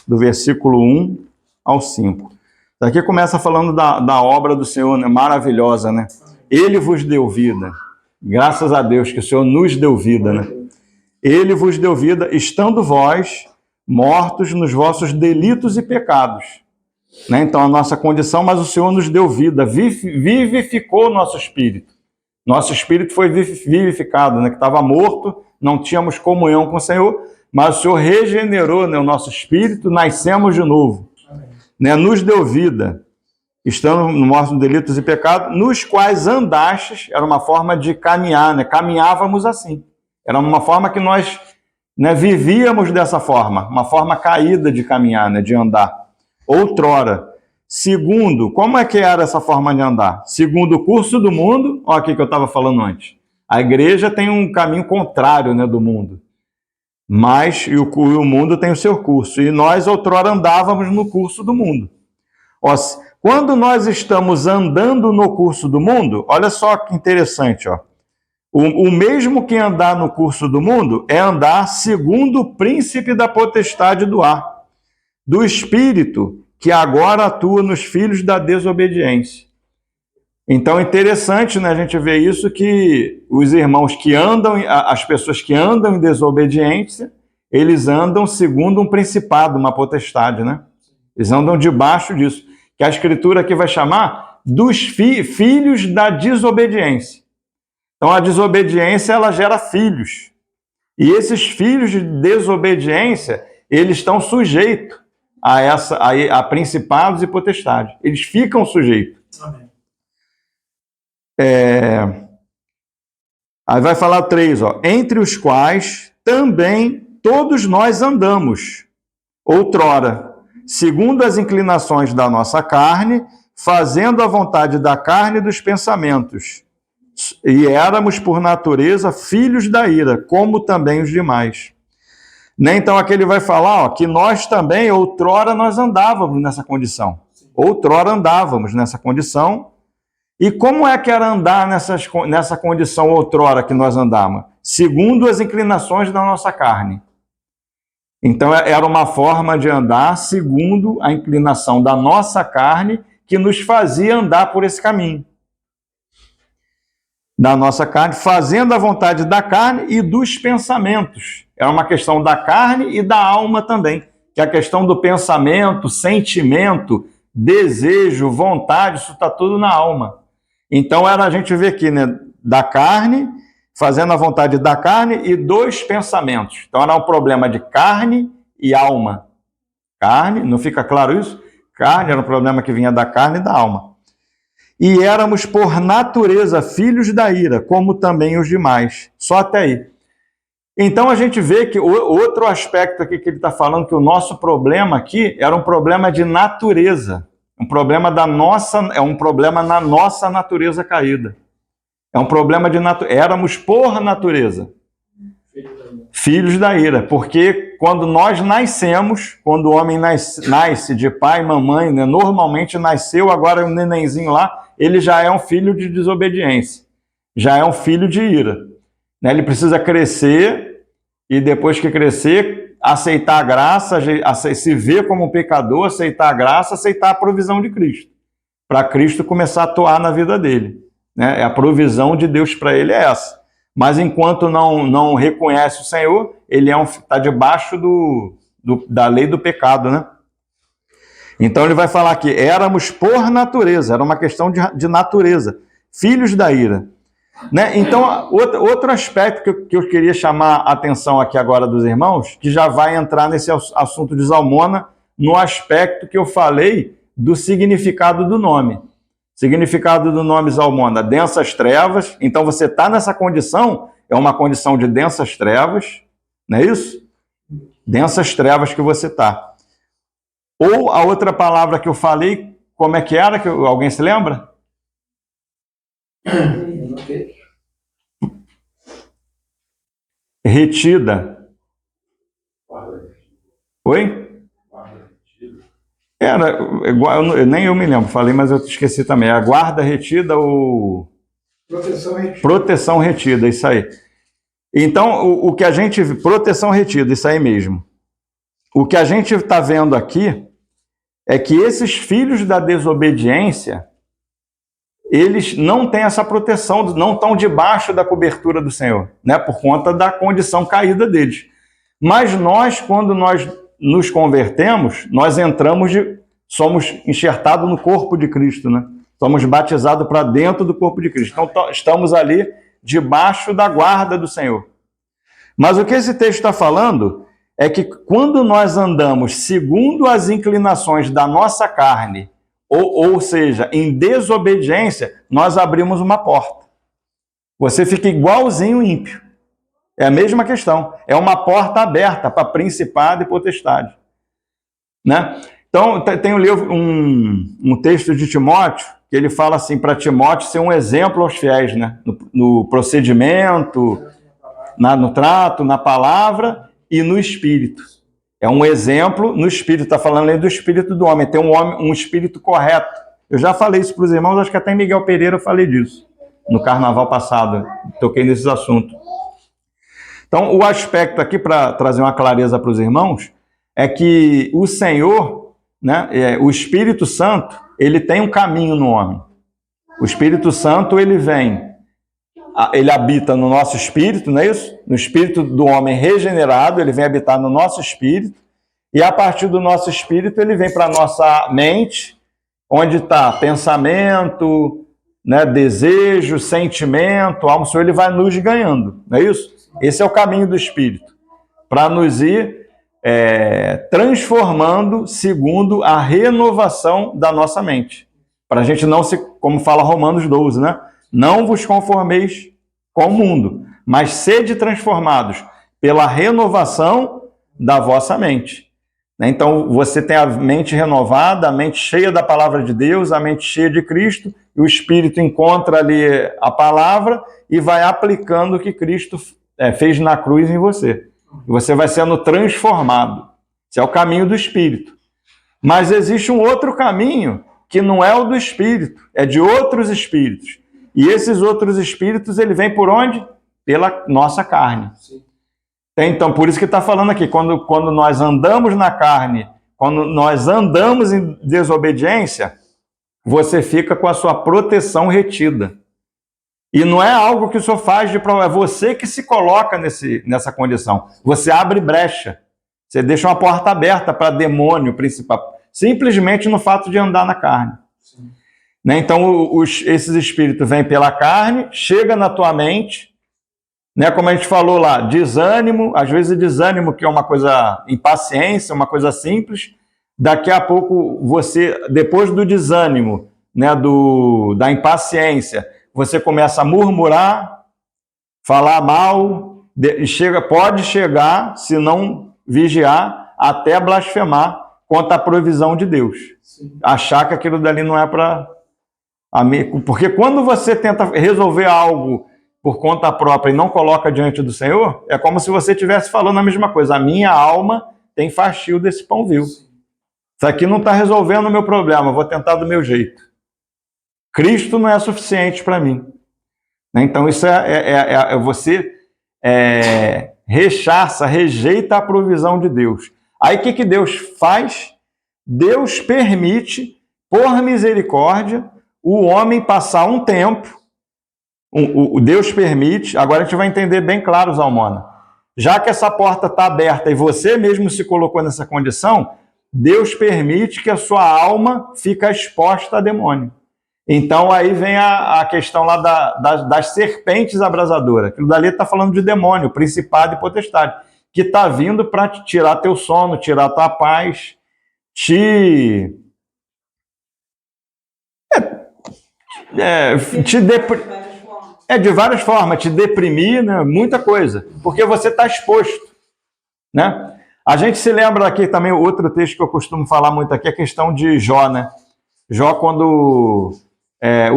do versículo 1 ao 5. Daqui começa falando da obra do Senhor, né? Maravilhosa, né? Ele vos deu vida. Graças a Deus que o Senhor nos deu vida, né? Ele vos deu vida, estando vós mortos nos vossos delitos e pecados. Né? Então, a nossa condição, mas o Senhor nos deu vida, vivificou o nosso espírito. Nosso espírito foi vivificado, né? Que estava morto, não tínhamos comunhão com o Senhor, mas o Senhor regenerou, né, o nosso espírito, nascemos de novo. Né, nos deu vida, estando mortos em delitos e pecados, nos quais andastes, era uma forma de caminhar, né? Caminhávamos assim. Era uma forma que nós, né, vivíamos dessa forma, uma forma caída de caminhar, né, de andar. Outrora, segundo, como é que era essa forma de andar? Segundo o curso do mundo, olha aqui que eu estava falando antes. A igreja tem um caminho contrário, né, do mundo. Mas o mundo tem o seu curso. E nós outrora andávamos no curso do mundo. Ó, quando nós estamos andando no curso do mundo, olha só que interessante, ó. O mesmo que andar no curso do mundo é andar segundo o príncipe da potestade do ar, do espírito que agora atua nos filhos da desobediência. Então é interessante, né, a gente ver isso, que os irmãos que andam, as pessoas que andam em desobediência, eles andam segundo um principado, uma potestade, né? Eles andam debaixo disso, que a Escritura aqui vai chamar dos filhos da desobediência. Então a desobediência, ela gera filhos. E esses filhos de desobediência, eles estão sujeitos a principados e potestades. Eles ficam sujeitos. Amém. Aí vai falar 3, ó. Entre os quais também todos nós andamos, outrora, segundo as inclinações da nossa carne, fazendo a vontade da carne e dos pensamentos. E éramos, por natureza, filhos da ira, como também os demais. Então aqui ele vai falar, ó, que nós também, outrora, nós andávamos nessa condição. Outrora andávamos nessa condição. E como é que era andar nessa condição outrora que nós andávamos? Segundo as inclinações da nossa carne. Então era uma forma de andar segundo a inclinação da nossa carne que nos fazia andar por esse caminho. Da nossa carne, fazendo a vontade da carne e dos pensamentos. É uma questão da carne e da alma também, que é a questão do pensamento, sentimento, desejo, vontade, isso está tudo na alma. Então era a gente ver aqui, né, da carne, fazendo a vontade da carne e dos pensamentos. Então era um problema de carne e alma. Carne, não fica claro isso? Carne era um problema que vinha da carne e da alma. E éramos por natureza filhos da ira, como também os demais. Só até aí. Então a gente vê que outro aspecto aqui que ele está falando, que o nosso problema aqui era um problema de natureza. Um problema é um problema na nossa natureza caída. É um problema de natureza. Éramos por natureza filhos da ira, porque quando nós nascemos, quando o homem nasce de pai e mamãe, né, normalmente nasceu, agora um nenenzinho lá, ele já é um filho de desobediência, já é um filho de ira. Né? Ele precisa crescer e depois que crescer, aceitar a graça, se ver como um pecador, aceitar a graça, aceitar a provisão de Cristo, para Cristo começar a atuar na vida dele. Né? A provisão de Deus para ele é essa. Mas enquanto não reconhece o Senhor, ele está debaixo da lei do pecado, né? Então ele vai falar que éramos por natureza, era uma questão de natureza, filhos da ira. Né? Então, outro aspecto que eu queria chamar a atenção aqui agora dos irmãos, que já vai entrar nesse assunto de Zalmona, no aspecto que eu falei do significado do nome. Significado do nome Zalmona, densas trevas. Então você está nessa condição, é uma condição de densas trevas, não é isso? Densas trevas que você está. Ou a outra palavra que eu falei, como é que era? Alguém se lembra? Retida. Oi? Era igual, nem eu me lembro, falei, mas eu esqueci também. A guarda retida ou proteção retida, isso aí. Então, o que a gente... Proteção retida, isso aí mesmo. O que a gente está vendo aqui é que esses filhos da desobediência, eles não têm essa proteção, não estão debaixo da cobertura do Senhor, né? Por conta da condição caída deles. Mas nós, quando nós nos convertemos, nós somos enxertados no corpo de Cristo, né? Somos batizados para dentro do corpo de Cristo. Então, estamos ali debaixo da guarda do Senhor. Mas o que esse texto está falando é que quando nós andamos segundo as inclinações da nossa carne ou seja, em desobediência, nós abrimos uma porta. Você fica igualzinho ímpio. É a mesma questão. É uma porta aberta para principado e potestade. Né? Então, tem um texto de Timóteo, que ele fala assim, para Timóteo ser um exemplo aos fiéis, né? No procedimento, no trato, na palavra e no espírito. É um exemplo no espírito, está falando aí do espírito do homem, tem um espírito correto. Eu já falei isso para os irmãos, acho que até em Miguel Pereira eu falei disso, no carnaval passado, toquei nesses assuntos. Então, o aspecto aqui, para trazer uma clareza para os irmãos, é que o Senhor, né, o Espírito Santo, ele tem um caminho no homem. O Espírito Santo, ele habita no nosso espírito, não é isso? No espírito do homem regenerado, ele vem habitar no nosso espírito, e a partir do nosso espírito, ele vem para a nossa mente, onde está pensamento, né, desejo, sentimento, alma, o Senhor ele vai nos ganhando, não é isso? Esse é o caminho do Espírito, para nos ir transformando segundo a renovação da nossa mente. Para a gente não se, como fala Romanos 12, né? Não vos conformeis com o mundo, mas sede transformados pela renovação da vossa mente. Então, você tem a mente renovada, a mente cheia da palavra de Deus, a mente cheia de Cristo, e o Espírito encontra ali a palavra e vai aplicando o que Cristo fez na cruz em você. E você vai sendo transformado. Esse é o caminho do Espírito. Mas existe um outro caminho que não é o do Espírito, é de outros espíritos. E esses outros espíritos, ele vem por onde? Pela nossa carne. Sim. Então, por isso que está falando aqui, quando nós andamos na carne, quando nós andamos em desobediência, você fica com a sua proteção retida. E não é algo que o Senhor faz de prova, é você que se coloca nessa condição. Você abre brecha, você deixa uma porta aberta para demônio principal, simplesmente no fato de andar na carne. Sim. Né? Então, esses espíritos vêm pela carne, chega na tua mente, né? Como a gente falou lá, desânimo, às vezes desânimo, que é uma coisa, impaciência, uma coisa simples, daqui a pouco você, depois do desânimo, né, da impaciência, você começa a murmurar, falar mal, pode chegar, se não vigiar, até blasfemar contra a provisão de Deus. Sim. Achar que aquilo dali não é para... Porque quando você tenta resolver algo por conta própria e não coloca diante do Senhor, é como se você estivesse falando a mesma coisa. A minha alma tem fastio desse pão vil. Isso aqui não está resolvendo o meu problema, eu vou tentar do meu jeito. Cristo não é suficiente para mim. Então, isso você rejeita a provisão de Deus. Aí, o que Deus faz? Deus permite, por misericórdia, o homem passar um tempo. Deus permite, agora a gente vai entender bem claro, Zalmona. Já que essa porta está aberta e você mesmo se colocou nessa condição, Deus permite que a sua alma fique exposta a demônio. Então, aí vem a questão lá das serpentes abrasadoras. Aquilo dali está falando de demônio, principado e potestade, que está vindo para tirar teu sono, tirar tua paz, te de várias formas, te deprimir, né? Muita coisa, porque você está exposto. Né? A gente se lembra aqui também, outro texto que eu costumo falar muito aqui, a questão de Jó, né? Jó, quando...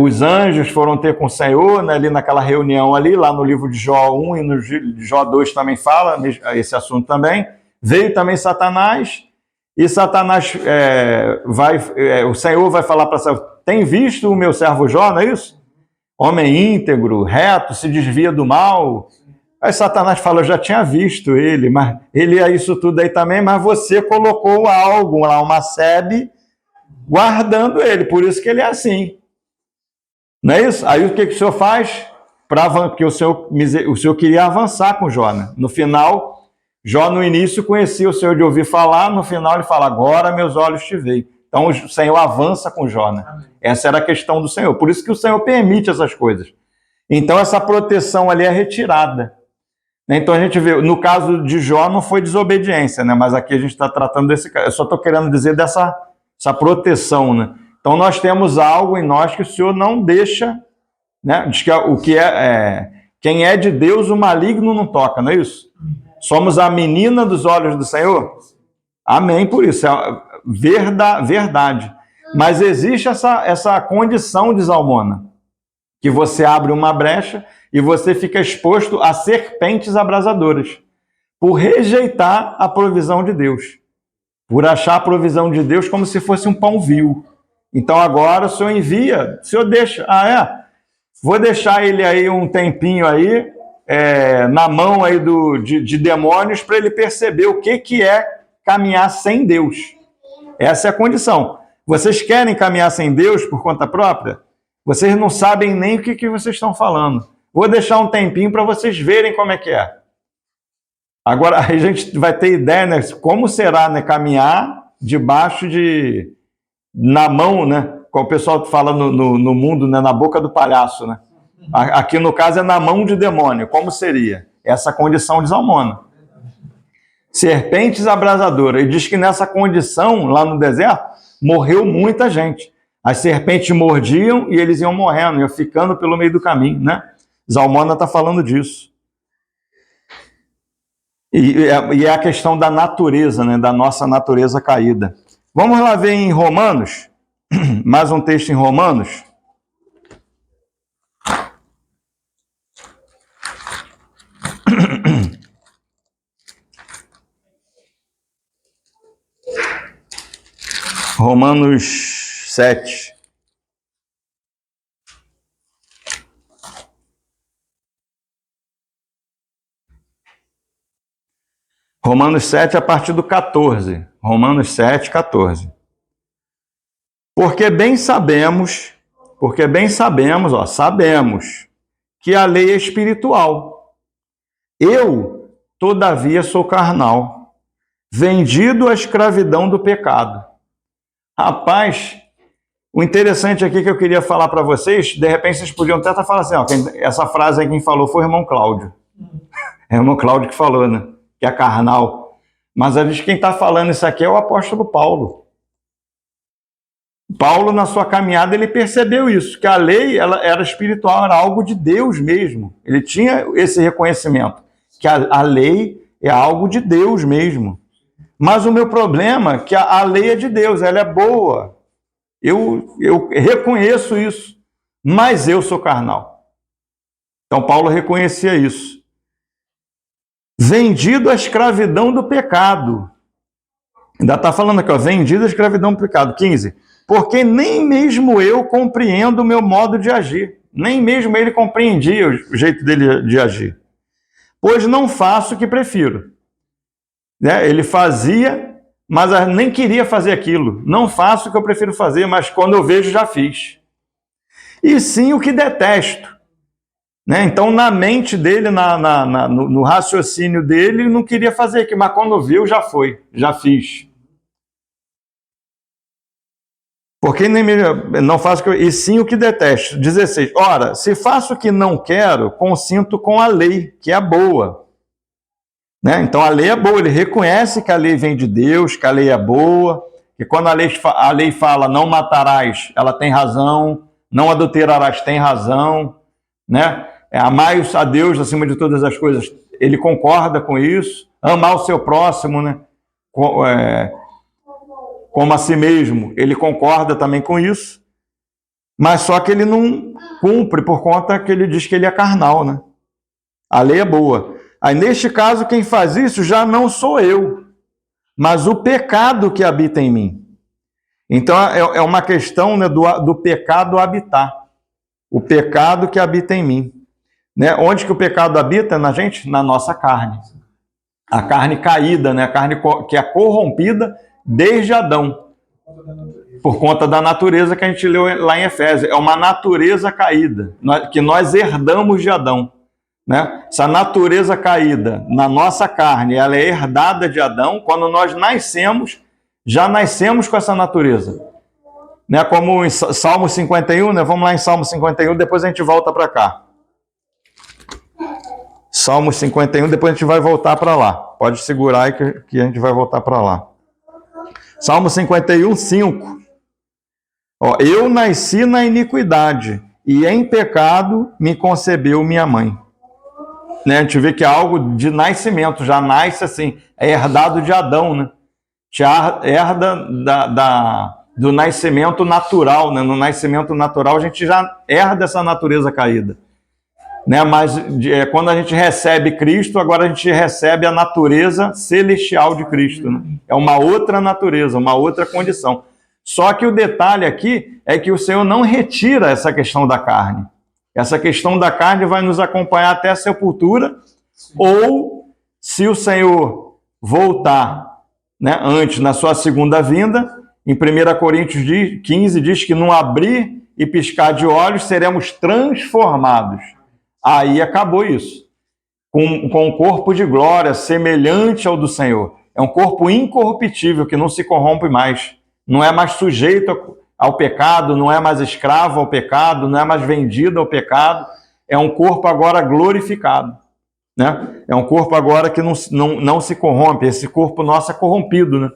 os anjos foram ter com o Senhor, né, ali naquela reunião ali, lá no livro de Jó 1 e no Jó 2 também fala esse assunto também. Veio também Satanás, e Satanás o Senhor vai falar para Satanás, tem visto o meu servo Jó, não é isso? Homem íntegro, reto, se desvia do mal. Aí Satanás fala, eu já tinha visto ele, mas ele é isso tudo aí também, mas você colocou algo lá, uma sebe, guardando ele, por isso que ele é assim. Não é isso? Aí o que o Senhor faz? Porque o Senhor queria avançar com Jó, né? No final, Jó no início conhecia o Senhor de ouvir falar, no final ele fala, agora meus olhos te veem. Então o Senhor avança com Jó, né? Essa era a questão do Senhor. Por isso que o Senhor permite essas coisas. Então essa proteção ali é retirada. Então a gente vê, no caso de Jó não foi desobediência, né? Mas aqui a gente está tratando desse caso. Eu só estou querendo dizer dessa proteção, né? Então nós temos algo em nós que o Senhor não deixa, né? Diz que quem é de Deus, o maligno não toca, não é isso? Somos a menina dos olhos do Senhor? Amém por isso, é verdade. Mas existe essa condição de Zalmona, que você abre uma brecha e você fica exposto a serpentes abrasadoras, por rejeitar a provisão de Deus, por achar a provisão de Deus como se fosse um pão vil. Então agora o Senhor envia, o Senhor deixa, vou deixar ele aí um tempinho aí, na mão aí de demônios, para ele perceber o que é caminhar sem Deus. Essa é a condição. Vocês querem caminhar sem Deus por conta própria? Vocês não sabem nem o que vocês estão falando. Vou deixar um tempinho para vocês verem como é que é. Agora a gente vai ter ideia, né, como será, né, caminhar debaixo na mão, né, como o pessoal fala no mundo, né, na boca do palhaço, né? Aqui no caso é na mão de demônio. Como seria? Essa condição de Zalmona. Serpentes abrasadoras. E diz que nessa condição, lá no deserto, morreu muita gente. As serpentes mordiam e eles iam morrendo, iam ficando pelo meio do caminho, né? Zalmona está falando disso. E é a questão da natureza, né? Da nossa natureza caída. Vamos lá ver em Romanos, mais um texto em Romanos. Romanos 7. Romanos 7 a partir do 14. Romanos 7, 14. Porque bem sabemos, sabemos que a lei é espiritual. Eu, todavia, sou carnal, vendido à escravidão do pecado. Rapaz, o interessante aqui que eu queria falar para vocês, de repente vocês podiam até estar falando assim, essa frase aí quem falou foi o irmão Cláudio. É o irmão Cláudio que falou, né? Que é carnal. Mas a gente, quem está falando isso aqui é o apóstolo Paulo. Paulo, na sua caminhada, ele percebeu isso, que a lei ela era espiritual, era algo de Deus mesmo. Ele tinha esse reconhecimento, que a lei é algo de Deus mesmo. Mas o meu problema é que a lei é de Deus, ela é boa. Eu reconheço isso, mas eu sou carnal. Então Paulo reconhecia isso. Vendido à escravidão do pecado. Ainda está falando aqui, vendido à escravidão do pecado. 15. Porque nem mesmo eu compreendo o meu modo de agir. Nem mesmo ele compreendia o jeito dele de agir. Pois não faço o que prefiro. Né? Ele fazia, mas nem queria fazer aquilo. Não faço o que eu prefiro fazer, mas quando eu vejo, já fiz. E sim o que detesto. Né? Então, na mente dele, no raciocínio dele, ele não queria fazer aquilo, mas quando viu, já foi, já fiz. Porque nem não faço o que, e sim o que detesto. 16. Ora, se faço o que não quero, consinto com a lei, que é boa. Né? Então a lei é boa, ele reconhece que a lei vem de Deus, que a lei é boa, que quando a lei fala não matarás, ela tem razão, não adulterarás, tem razão, né? Amai a Deus acima de todas as coisas, ele concorda com isso, amar o seu próximo, né? Como a si mesmo, ele concorda também com isso, mas só que ele não cumpre por conta que ele diz que ele é carnal, né? A lei é boa. Aí, neste caso, quem faz isso já não sou eu, mas o pecado que habita em mim. Então, é uma questão, né, do pecado habitar. O pecado que habita em mim. Né? Onde que o pecado habita na gente? Na nossa carne. A carne caída, né? A carne que é corrompida desde Adão. Por conta da natureza que a gente leu lá em Efésios. É uma natureza caída, que nós herdamos de Adão. Né? Essa natureza caída na nossa carne, ela é herdada de Adão. Quando nós nascemos, já nascemos com essa natureza. Né? Como em Salmo 51, né? Vamos lá em Salmo 51, depois a gente volta para cá. Salmo 51, depois a gente vai voltar para lá. Pode segurar aí que a gente vai voltar para lá. Salmo 51, 5. Ó, eu nasci na iniquidade, e em pecado me concebeu minha mãe. Né? A gente vê que é algo de nascimento, já nasce assim, é herdado de Adão, né? Já herda do nascimento natural, né? No nascimento natural a gente já herda essa natureza caída. Né? Mas quando a gente recebe Cristo, agora a gente recebe a natureza celestial de Cristo. Né? É uma outra natureza, uma outra condição. Só que o detalhe aqui é que o Senhor não retira essa questão da carne. Essa questão da carne vai nos acompanhar até a sepultura, ou se o Senhor voltar, né, antes, na sua segunda vinda, em 1 Coríntios 15 diz que num abrir e piscar de olhos seremos transformados. Aí acabou isso. Com um corpo de glória semelhante ao do Senhor. É um corpo incorruptível que não se corrompe mais. Não é mais sujeito ao pecado, não é mais escravo ao pecado, não é mais vendido ao pecado. É um corpo agora glorificado. Né? É um corpo agora que não se corrompe. Esse corpo nosso é corrompido. Né?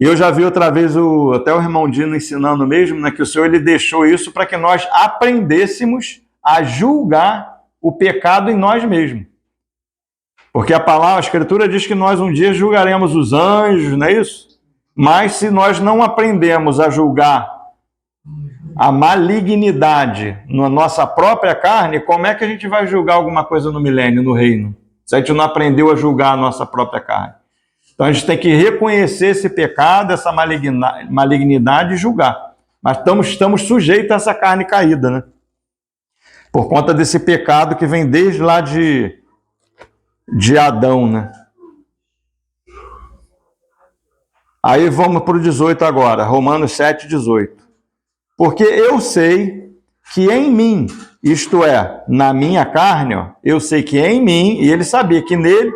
E eu já vi outra vez até o irmão Dino ensinando mesmo, né, que o Senhor ele deixou isso para que nós aprendêssemos a julgar o pecado em nós mesmos. Porque a Escritura diz que nós um dia julgaremos os anjos, não é isso? Mas se nós não aprendemos a julgar a malignidade na nossa própria carne, como é que a gente vai julgar alguma coisa no milênio, no reino? Se a gente não aprendeu a julgar a nossa própria carne. Então a gente tem que reconhecer esse pecado, essa malignidade e julgar. Mas estamos sujeitos a essa carne caída, né? Por conta desse pecado que vem desde lá de Adão, né? Aí vamos para o 18 agora, Romanos 7, 18. Porque eu sei que em mim, isto é, na minha carne, ó, eu sei que em mim, e ele sabia que nele,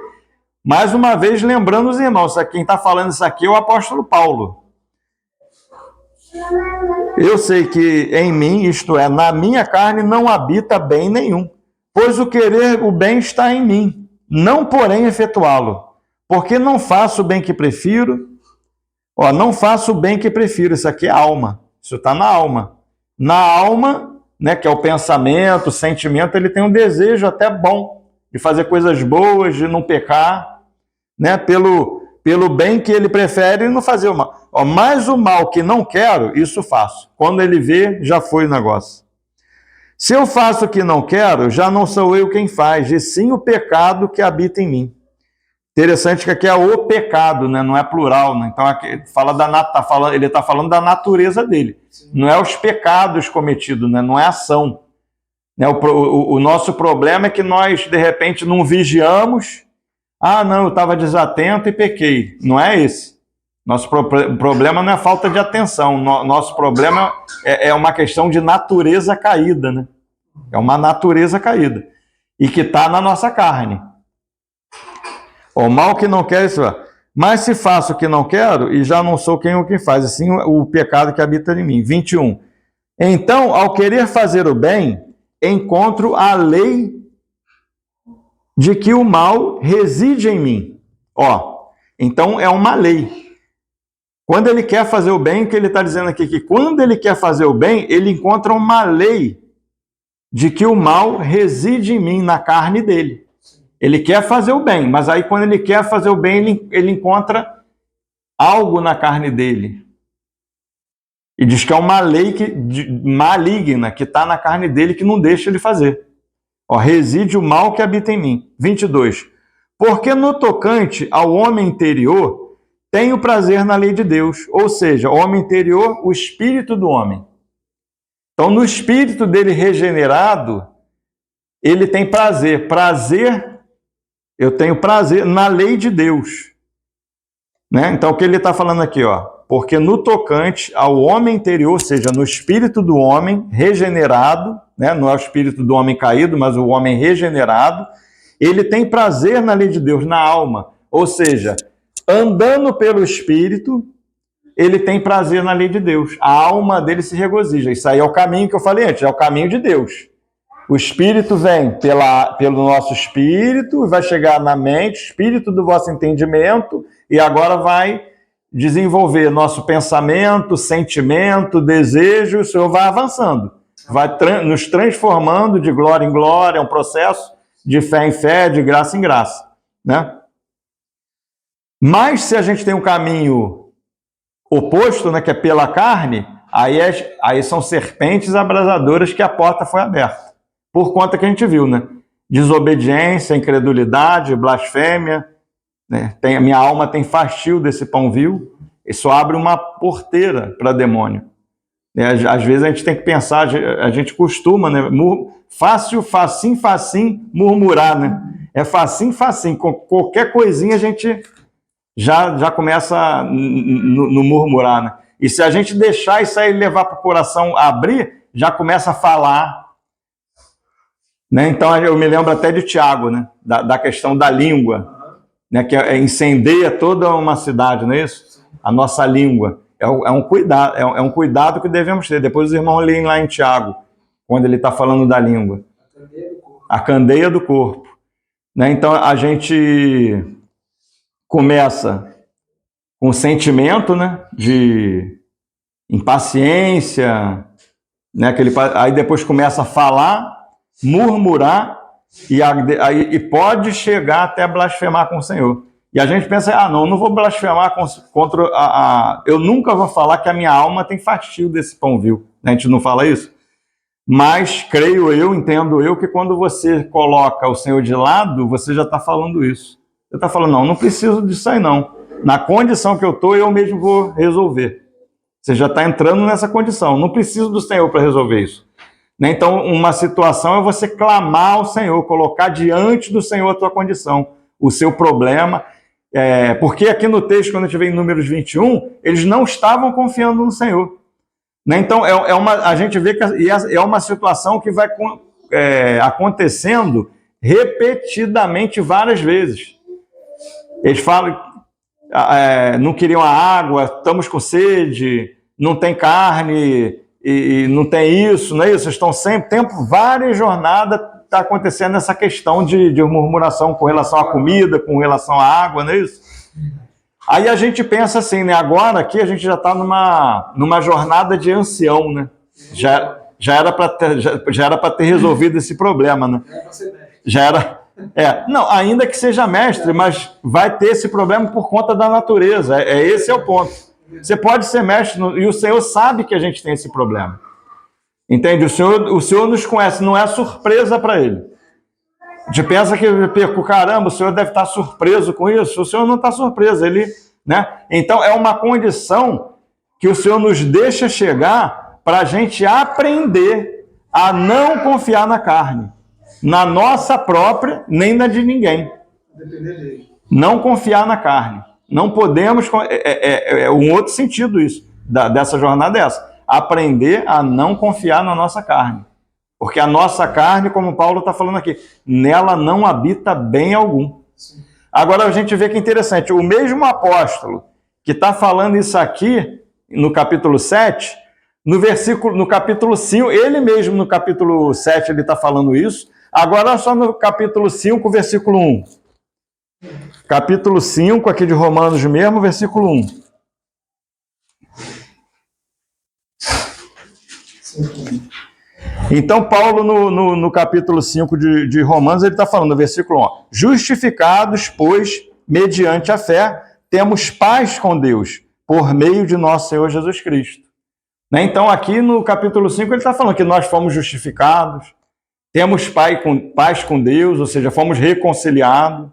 mais uma vez lembrando os irmãos, quem está falando isso aqui é o apóstolo Paulo. Eu sei que em mim, isto é, na minha carne, não habita bem nenhum, pois o querer o bem está em mim, não porém efetuá-lo, porque não faço o bem que prefiro. Ó, não faço o bem que prefiro, isso aqui é alma, isso está na alma. Na alma, né, que é o pensamento, o sentimento, ele tem um desejo até bom de fazer coisas boas, de não pecar, né, pelo bem que ele prefere não fazer o mal. Ó, mas o mal que não quero, isso faço. Quando ele vê, já foi o negócio. Se eu faço o que não quero, já não sou eu quem faz, e sim o pecado que habita em mim. Interessante que aqui é o pecado, né? Não é plural, né? Então aqui ele está falando da natureza dele. Sim. Não é os pecados cometidos, né? Não é ação. Né? O nosso problema é que nós, de repente, não vigiamos. Ah, não, eu estava desatento e pequei. Não é esse. Nosso problema não é falta de atenção. Nosso problema é uma questão de natureza caída, né? É uma natureza caída. E que está na nossa carne. O mal que não quero, mas se faço o que não quero, e já não sou quem o que faz, assim o pecado que habita em mim. 21. Então, ao querer fazer o bem, encontro a lei de que o mal reside em mim. Ó, então é uma lei. Quando ele quer fazer o bem, o que ele está dizendo aqui? Que quando ele quer fazer o bem, ele encontra uma lei de que o mal reside em mim, na carne dele. Ele quer fazer o bem, mas aí quando ele quer fazer o bem, ele encontra algo na carne dele. E diz que é uma lei maligna que está na carne dele que não deixa ele fazer. Ó, reside o mal que habita em mim. 22. Porque no tocante ao homem interior, tenho prazer na lei de Deus. Ou seja, o homem interior, o espírito do homem. Então, no espírito dele regenerado, ele tem prazer. Eu tenho prazer na lei de Deus. Né? Então, o que ele está falando aqui? Ó, porque no tocante ao homem interior, ou seja, no espírito do homem regenerado, né? Não é o espírito do homem caído, mas o homem regenerado, ele tem prazer na lei de Deus, na alma. Ou seja, andando pelo espírito, ele tem prazer na lei de Deus. A alma dele se regozija. Isso aí é o caminho que eu falei antes, é o caminho de Deus. O Espírito vem pelo nosso espírito, vai chegar na mente, espírito do vosso entendimento, e agora vai desenvolver nosso pensamento, sentimento, desejo, o Senhor vai avançando, vai nos transformando de glória em glória, é um processo de fé em fé, de graça em graça, né? Mas se a gente tem um caminho oposto, né, que é pela carne, aí são serpentes abrasadoras que a porta foi aberta, por conta que a gente viu, né? Desobediência, incredulidade, blasfêmia, né? A minha alma tem fastio desse pão vil, isso abre uma porteira para demônio. Às vezes a gente tem que pensar, a gente costuma, né? Facinho, murmurar, né? É facinho, qualquer coisinha a gente já começa no murmurar, né? E se a gente deixar isso aí levar para o coração abrir, já começa a falar, né? Então eu me lembro até de Tiago, né? Da questão da língua, né? Que incendeia toda uma cidade, não é isso? A nossa língua. É um cuidado que devemos ter. Depois os irmãos leem lá em Tiago, quando ele está falando da língua. A candeia do corpo. Né? Então a gente começa com sentimento, né, de impaciência, né, aí depois começa a falar, murmurar, e pode chegar até blasfemar com o Senhor. E a gente pensa, não vou blasfemar contra eu nunca vou falar que a minha alma tem fastio desse pão vil. A gente não fala isso? Mas creio eu, entendo eu, que quando você coloca o Senhor de lado, você já está falando isso. Você está falando, não preciso disso aí não. Na condição que eu estou, eu mesmo vou resolver. Você já está entrando nessa condição. Não preciso do Senhor para resolver isso. Então, uma situação é você clamar ao Senhor, colocar diante do Senhor a tua condição, o seu problema. Porque aqui no texto, quando a gente vê em Números 21, eles não estavam confiando no Senhor. Então, a gente vê que é uma situação que vai acontecendo repetidamente várias vezes. Eles falam, não queriam a água, estamos com sede, não tem carne, e não tem isso, não é isso? Estão sempre, várias jornadas está acontecendo essa questão de murmuração com relação à comida, com relação à água, não é isso? Aí a gente pensa assim, né? Agora aqui a gente já está numa jornada de ancião, né? Já era para ter resolvido esse problema, né? Já era. Não, ainda que seja mestre, mas vai ter esse problema por conta da natureza. Esse é o ponto. Você pode ser mestre e o Senhor sabe que a gente tem esse problema. Entende? O Senhor nos conhece, não é surpresa para Ele. A gente pensa que, caramba, o Senhor deve estar surpreso com isso. O Senhor não está surpreso, Ele, né? Então é uma condição que o Senhor nos deixa chegar para a gente aprender a não confiar na carne, na nossa própria, nem na de ninguém. Não confiar na carne. Não podemos... um outro sentido isso, dessa jornada é essa. Aprender a não confiar na nossa carne. Porque a nossa carne, como Paulo está falando aqui, nela não habita bem algum. Agora a gente vê que é interessante, o mesmo apóstolo que está falando isso aqui, no capítulo 7, no capítulo 5, ele mesmo no capítulo 7 ele está falando isso, agora só no capítulo 5, versículo 1. Capítulo 5, aqui de Romanos mesmo, versículo 1. Então, Paulo, no capítulo 5 de Romanos, ele está falando, no versículo 1, justificados, pois, mediante a fé, temos paz com Deus, por meio de nosso Senhor Jesus Cristo. Né? Então, aqui no capítulo 5, ele está falando que nós fomos justificados, temos paz com Deus, ou seja, fomos reconciliados.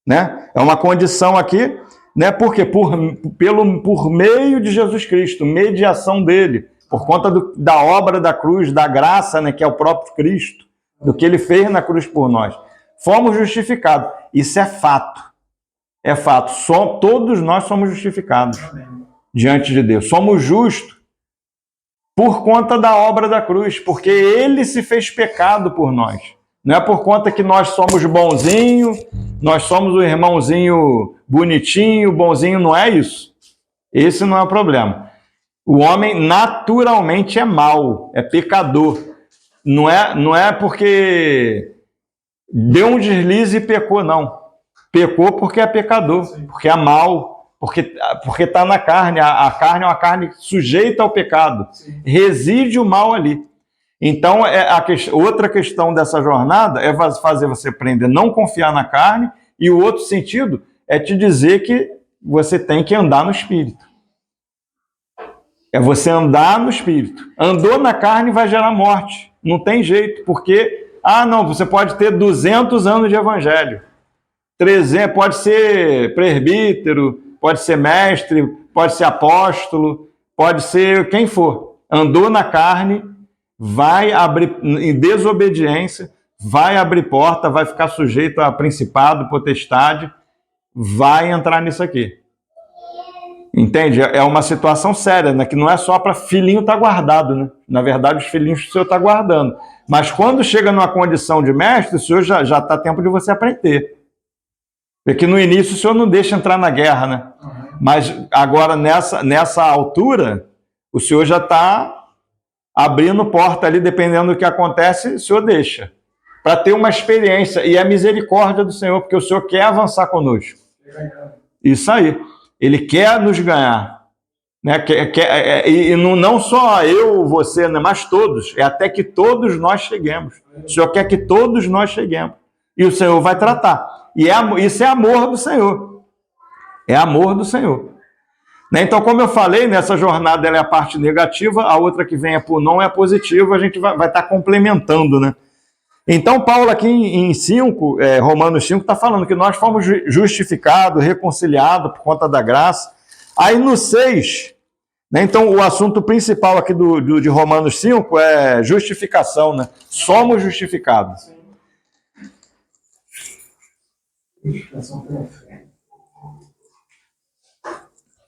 Né? É uma condição aqui, né? Porque por meio de Jesus Cristo, mediação dele, por conta da obra da cruz, da graça, né, que é o próprio Cristo, do que ele fez na cruz por nós. Fomos justificados. Isso é fato. É fato. Todos nós somos justificados diante de Deus. Somos justos por conta da obra da cruz, porque ele se fez pecado por nós. Não é por conta que nós somos bonzinho, nós somos o irmãozinho bonitinho, bonzinho, não é isso. Esse não é o problema. O homem naturalmente é mau, é pecador. Não é porque deu um deslize e pecou, não. Pecou porque é pecador, porque é mau, porque está na carne, a carne é uma carne sujeita ao pecado, reside o mal ali. Então, outra questão dessa jornada é fazer você aprender a não confiar na carne, e o outro sentido é te dizer que você tem que andar no Espírito. É você andar no Espírito. Andou na carne vai gerar morte. Não tem jeito, porque, não, você pode ter 200 anos de evangelho. 300, pode ser presbítero, pode ser mestre, pode ser apóstolo, pode ser quem for. Andou na carne, vai abrir, em desobediência, vai abrir porta, vai ficar sujeito a principado, potestade, vai entrar nisso aqui. Entende? É uma situação séria, né? Que não é só para filhinho estar guardado, né? Na verdade, os filhinhos o senhor está guardando. Mas quando chega numa condição de mestre, o senhor já está tempo de você aprender. Porque no início o senhor não deixa entrar na guerra, né? Mas agora, nessa altura, o senhor já está abrindo porta ali, dependendo do que acontece, o senhor deixa. Para ter uma experiência. E é misericórdia do Senhor, porque o Senhor quer avançar conosco. Isso aí. Ele quer nos ganhar. Né? E não só eu, você, né? Mas todos. É até que todos nós cheguemos. O Senhor quer que todos nós cheguemos. E o Senhor vai tratar. E isso é amor do Senhor. É amor do Senhor. Né? Então, como eu falei, nessa jornada ela é a parte negativa, a outra que vem por não é positiva, a gente vai estar complementando, né? Então, Paulo aqui em 5, Romanos 5, está falando que nós fomos justificados, reconciliados por conta da graça. Aí no 6, né, então o assunto principal aqui de Romanos 5 é justificação, né? Somos justificados. Justificação pela fé.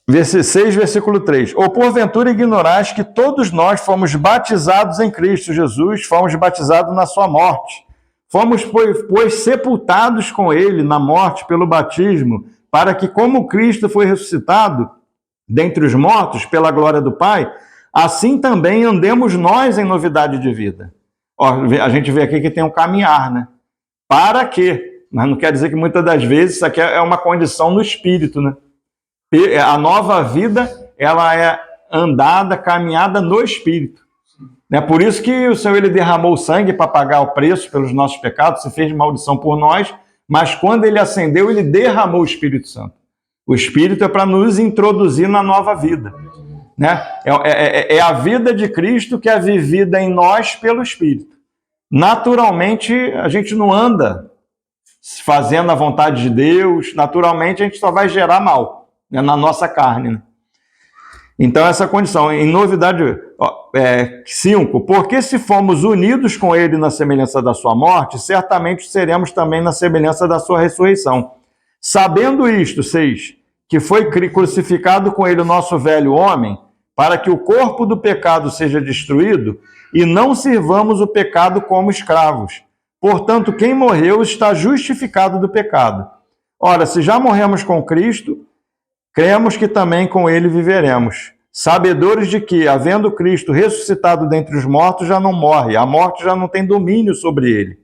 6, versículo 3. Ou porventura ignorais que todos nós fomos batizados em Cristo Jesus, fomos batizados na sua morte. Fomos, pois, sepultados com ele na morte pelo batismo, para que, como Cristo foi ressuscitado dentre os mortos pela glória do Pai, assim também andemos nós em novidade de vida. Ó, a gente vê aqui que tem um caminhar, né? Para quê? Mas não quer dizer que muitas das vezes isso aqui é uma condição no espírito, né? A nova vida, ela é andada, caminhada no Espírito. É por isso que o Senhor ele derramou sangue para pagar o preço pelos nossos pecados, se fez maldição por nós, mas quando ele ascendeu, ele derramou o Espírito Santo. O Espírito é para nos introduzir na nova vida. Né? É a vida de Cristo que é vivida em nós pelo Espírito. Naturalmente, a gente não anda fazendo a vontade de Deus, naturalmente a gente só vai gerar mal. Na nossa carne. Né? Então, essa condição. Em novidade 5, porque se fomos unidos com ele na semelhança da sua morte, certamente seremos também na semelhança da sua ressurreição. Sabendo isto, 6, que foi crucificado com ele o nosso velho homem, para que o corpo do pecado seja destruído, e não sirvamos o pecado como escravos. Portanto, quem morreu está justificado do pecado. Ora, se já morremos com Cristo, cremos que também com ele viveremos, sabedores de que, havendo Cristo ressuscitado dentre os mortos, já não morre, a morte já não tem domínio sobre ele,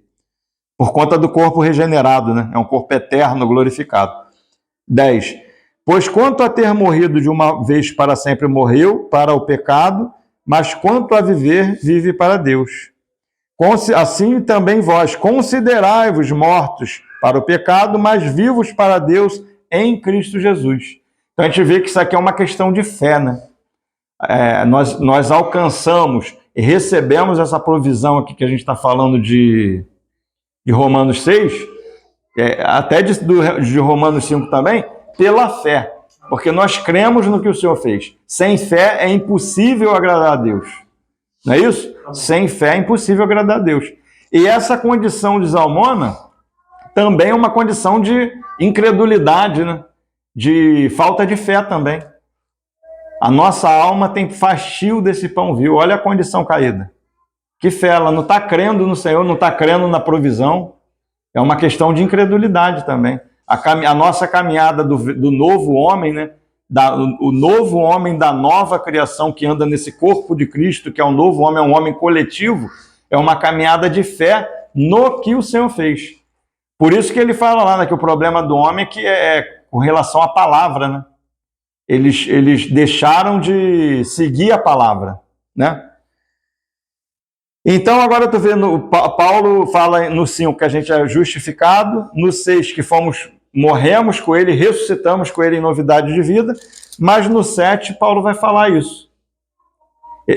por conta do corpo regenerado, né? É um corpo eterno, glorificado. 10. Pois quanto a ter morrido de uma vez para sempre morreu para o pecado, mas quanto a viver, vive para Deus. Assim também vós, considerai-vos mortos para o pecado, mas vivos para Deus em Cristo Jesus. Então a gente vê que isso aqui é uma questão de fé, né? Nós alcançamos e recebemos essa provisão aqui que a gente está falando de Romanos 6, até de Romanos 5 também, pela fé. Porque nós cremos no que o Senhor fez. Sem fé é impossível agradar a Deus. Não é isso? Sem fé é impossível agradar a Deus. E essa condição de Zalmona também é uma condição de incredulidade, né? De falta de fé também. A nossa alma tem fastio desse pão vil. Olha a condição caída. Que fé, ela não está crendo no Senhor, não está crendo na provisão. É uma questão de incredulidade também. A nossa caminhada do novo homem, né? O novo homem da nova criação que anda nesse corpo de Cristo, que é um novo homem, é um homem coletivo, é uma caminhada de fé no que o Senhor fez. Por isso que ele fala lá, né, que o problema do homem é que com relação à palavra, né? eles deixaram de seguir a palavra, né? Então, agora eu estou vendo, Paulo fala no 5 que a gente é justificado, no 6 que morremos com ele, ressuscitamos com ele em novidade de vida, mas no 7 Paulo vai falar isso.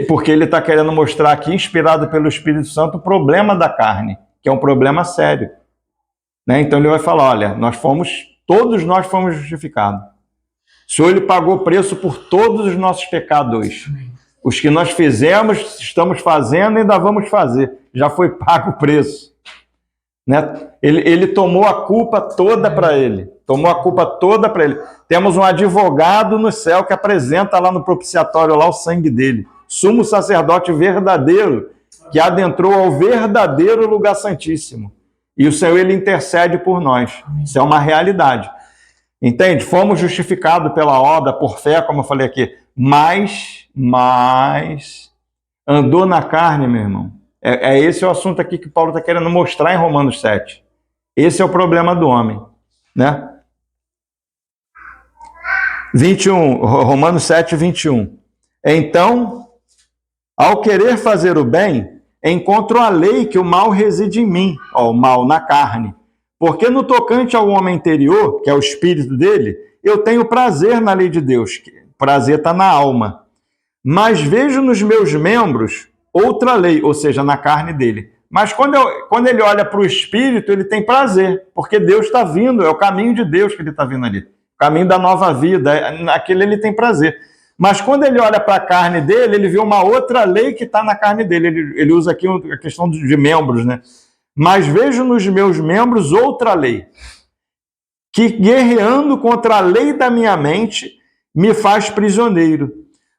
Porque ele está querendo mostrar aqui, inspirado pelo Espírito Santo, o problema da carne, que é um problema sério. Né? Então ele vai falar, olha, todos nós fomos justificados. O Senhor ele pagou preço por todos os nossos pecados. Os que nós fizemos, estamos fazendo e ainda vamos fazer. Já foi pago o preço. Né? Ele tomou a culpa toda para ele. Tomou a culpa toda para ele. Temos um advogado no céu que apresenta lá no propiciatório lá o sangue dele. Sumo sacerdote verdadeiro, que adentrou ao verdadeiro lugar santíssimo. E o Senhor ele intercede por nós. Isso é uma realidade. Entende? Fomos justificados pela obra, por fé, como eu falei aqui. Mas andou na carne, meu irmão. Esse é o assunto aqui que Paulo está querendo mostrar em Romanos 7. Esse é o problema do homem, né? 21, Romanos 7, 21. Então, ao querer fazer o bem, encontro a lei que o mal reside em mim, ó, o mal na carne. Porque no tocante ao homem interior, que é o espírito dele, eu tenho prazer na lei de Deus. Prazer está na alma. Mas vejo nos meus membros outra lei, ou seja, na carne dele. Mas quando ele olha para o espírito, ele tem prazer, porque Deus está vindo, é o caminho de Deus que ele está vindo ali. O caminho da nova vida, naquele ele tem prazer. Mas quando ele olha para a carne dele, ele vê uma outra lei que está na carne dele. Ele usa aqui a questão de membros, né? Mas vejo nos meus membros outra lei, que guerreando contra a lei da minha mente, me faz prisioneiro.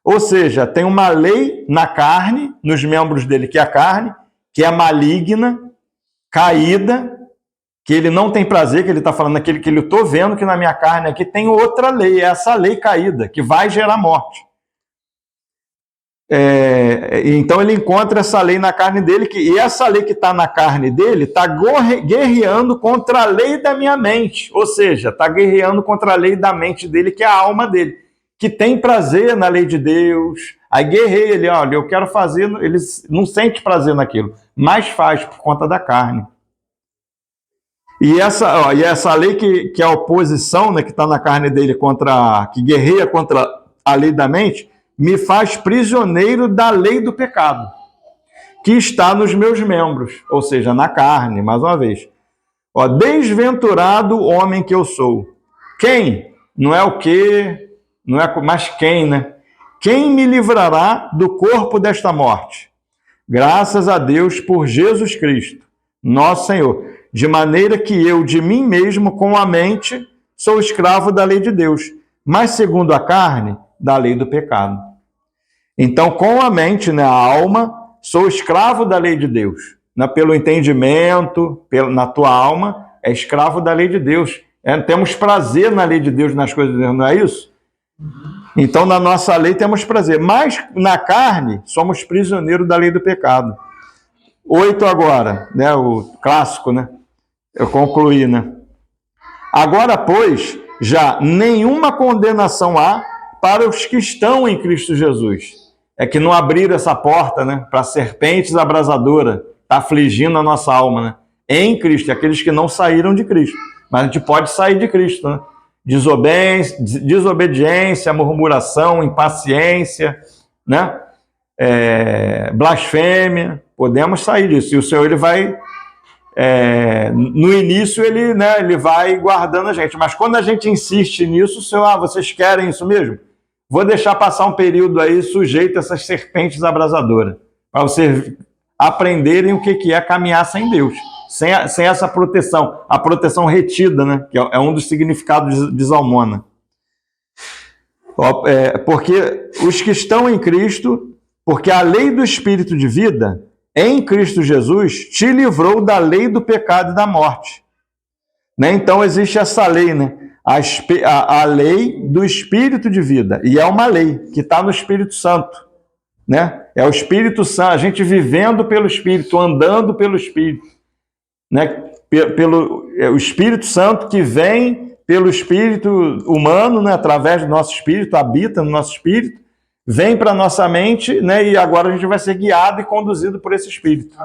Ou seja, tem uma lei na carne, nos membros dele, que é a carne, que é maligna, caída, que ele não tem prazer, que ele está falando aquele que eu estou vendo que na minha carne aqui tem outra lei, é essa lei caída, que vai gerar morte. Então ele encontra essa lei na carne dele, e essa lei que está na carne dele está guerreando contra a lei da minha mente, ou seja, está guerreando contra a lei da mente dele, que é a alma dele, que tem prazer na lei de Deus. Aí guerreia ele, olha, eu quero fazer, ele não sente prazer naquilo, mas faz por conta da carne. E essa lei que é a oposição, né, que está na carne dele, que guerreia contra a lei da mente, me faz prisioneiro da lei do pecado, que está nos meus membros, ou seja, na carne, mais uma vez. Ó, desventurado homem que eu sou. Quem? Não é o quê, não é, mas quem, né? Quem me livrará do corpo desta morte? Graças a Deus por Jesus Cristo, nosso Senhor. De maneira que eu, de mim mesmo, com a mente, sou escravo da lei de Deus, mas segundo a carne, da lei do pecado. Então, com a mente, né, a alma, sou escravo da lei de Deus. Pelo entendimento, na tua alma, é escravo da lei de Deus. Temos prazer na lei de Deus, nas coisas de Deus, não é isso? Então, na nossa lei temos prazer, mas na carne somos prisioneiros da lei do pecado. 8 agora, né, o clássico, né? Eu concluí, né? Agora, pois, já nenhuma condenação há para os que estão em Cristo Jesus. É que não abriram essa porta, né, para serpentes abrasadoras, tá afligindo a nossa alma, né? Em Cristo, aqueles que não saíram de Cristo. Mas a gente pode sair de Cristo, né? Desobediência, murmuração, impaciência, né? Blasfêmia, podemos sair disso. E o Senhor, ele vai, no início, ele vai guardando a gente. Mas quando a gente insiste nisso, o Senhor, vocês querem isso mesmo? Vou deixar passar um período aí sujeito a essas serpentes abrasadoras, para vocês aprenderem o que é caminhar sem Deus, sem essa proteção, a proteção retida, né? Que é um dos significados de Zalmona. Porque os que estão em Cristo, porque a lei do Espírito de vida, em Cristo Jesus, te livrou da lei do pecado e da morte. Né? Então existe essa lei, né? A lei do Espírito de vida, e é uma lei que está no Espírito Santo, né? É o Espírito Santo, a gente vivendo pelo Espírito, andando pelo Espírito, né? O Espírito Santo que vem pelo espírito humano, né, através do nosso espírito, habita no nosso espírito, vem para a nossa mente, né, e agora a gente vai ser guiado e conduzido por esse espírito.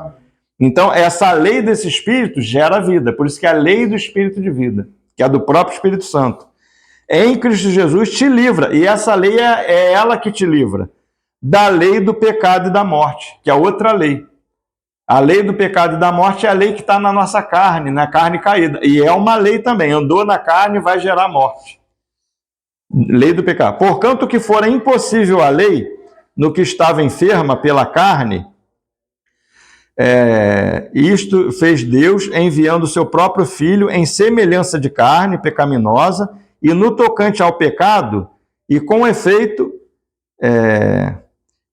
Então, essa lei desse espírito gera vida, por isso que é a lei do espírito de vida, que é do próprio Espírito Santo. Em Cristo Jesus te livra, e essa lei é ela que te livra da lei do pecado e da morte, que é outra lei. A lei do pecado e da morte é a lei que está na nossa carne, na carne caída. E é uma lei também, andou na carne vai gerar morte. Lei do pecado. Porquanto que fora impossível a lei, no que estava enferma pela carne, isto fez Deus enviando o seu próprio Filho em semelhança de carne pecaminosa, e no tocante ao pecado, e com efeito,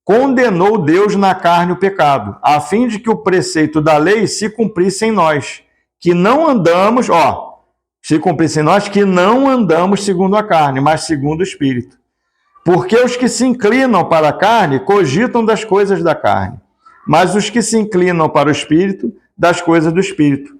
condenou Deus na carne o pecado, a fim de que o preceito da lei se cumprisse em nós, que não andamos, se cumprisse em nós, que não andamos segundo a carne, mas segundo o Espírito. Porque os que se inclinam para a carne cogitam das coisas da carne, mas os que se inclinam para o Espírito, das coisas do Espírito.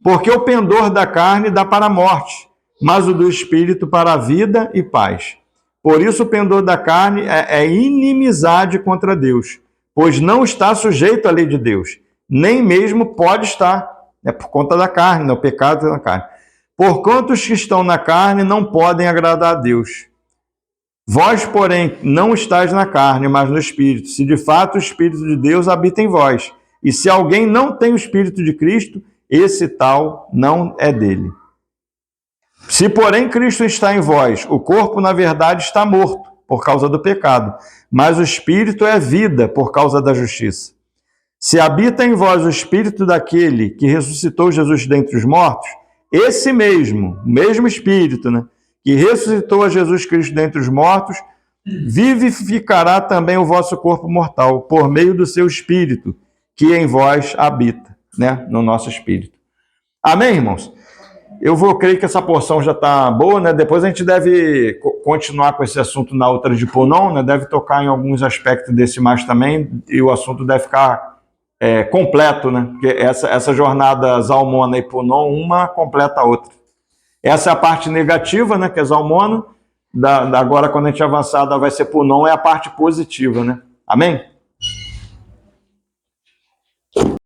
Porque o pendor da carne dá para a morte, mas o do Espírito para a vida e paz. Por isso o pendor da carne é inimizade contra Deus, pois não está sujeito à lei de Deus, nem mesmo pode estar, por conta da carne, o pecado da carne. Porquanto os que estão na carne não podem agradar a Deus. Vós, porém, não estáis na carne, mas no Espírito, se de fato o Espírito de Deus habita em vós. E se alguém não tem o Espírito de Cristo, esse tal não é dele. Se, porém, Cristo está em vós, o corpo, na verdade, está morto, por causa do pecado, mas o Espírito é vida, por causa da justiça. Se habita em vós o Espírito daquele que ressuscitou Jesus dentre os mortos, esse mesmo Espírito, né, que ressuscitou a Jesus Cristo dentre os mortos, vivificará também o vosso corpo mortal, por meio do seu Espírito, que em vós habita, né, no nosso Espírito. Amém, irmãos? Eu creio que essa porção já está boa, né? Depois a gente deve continuar com esse assunto na outra de Punon, né? Deve tocar em alguns aspectos desse mais também, e o assunto deve ficar completo, né? Porque essa jornada Zalmona e Punon, uma completa a outra. Essa é a parte negativa, né? Que é Zalmona. Agora, quando a gente avançar, vai ser Punon, é a parte positiva, né? Amém?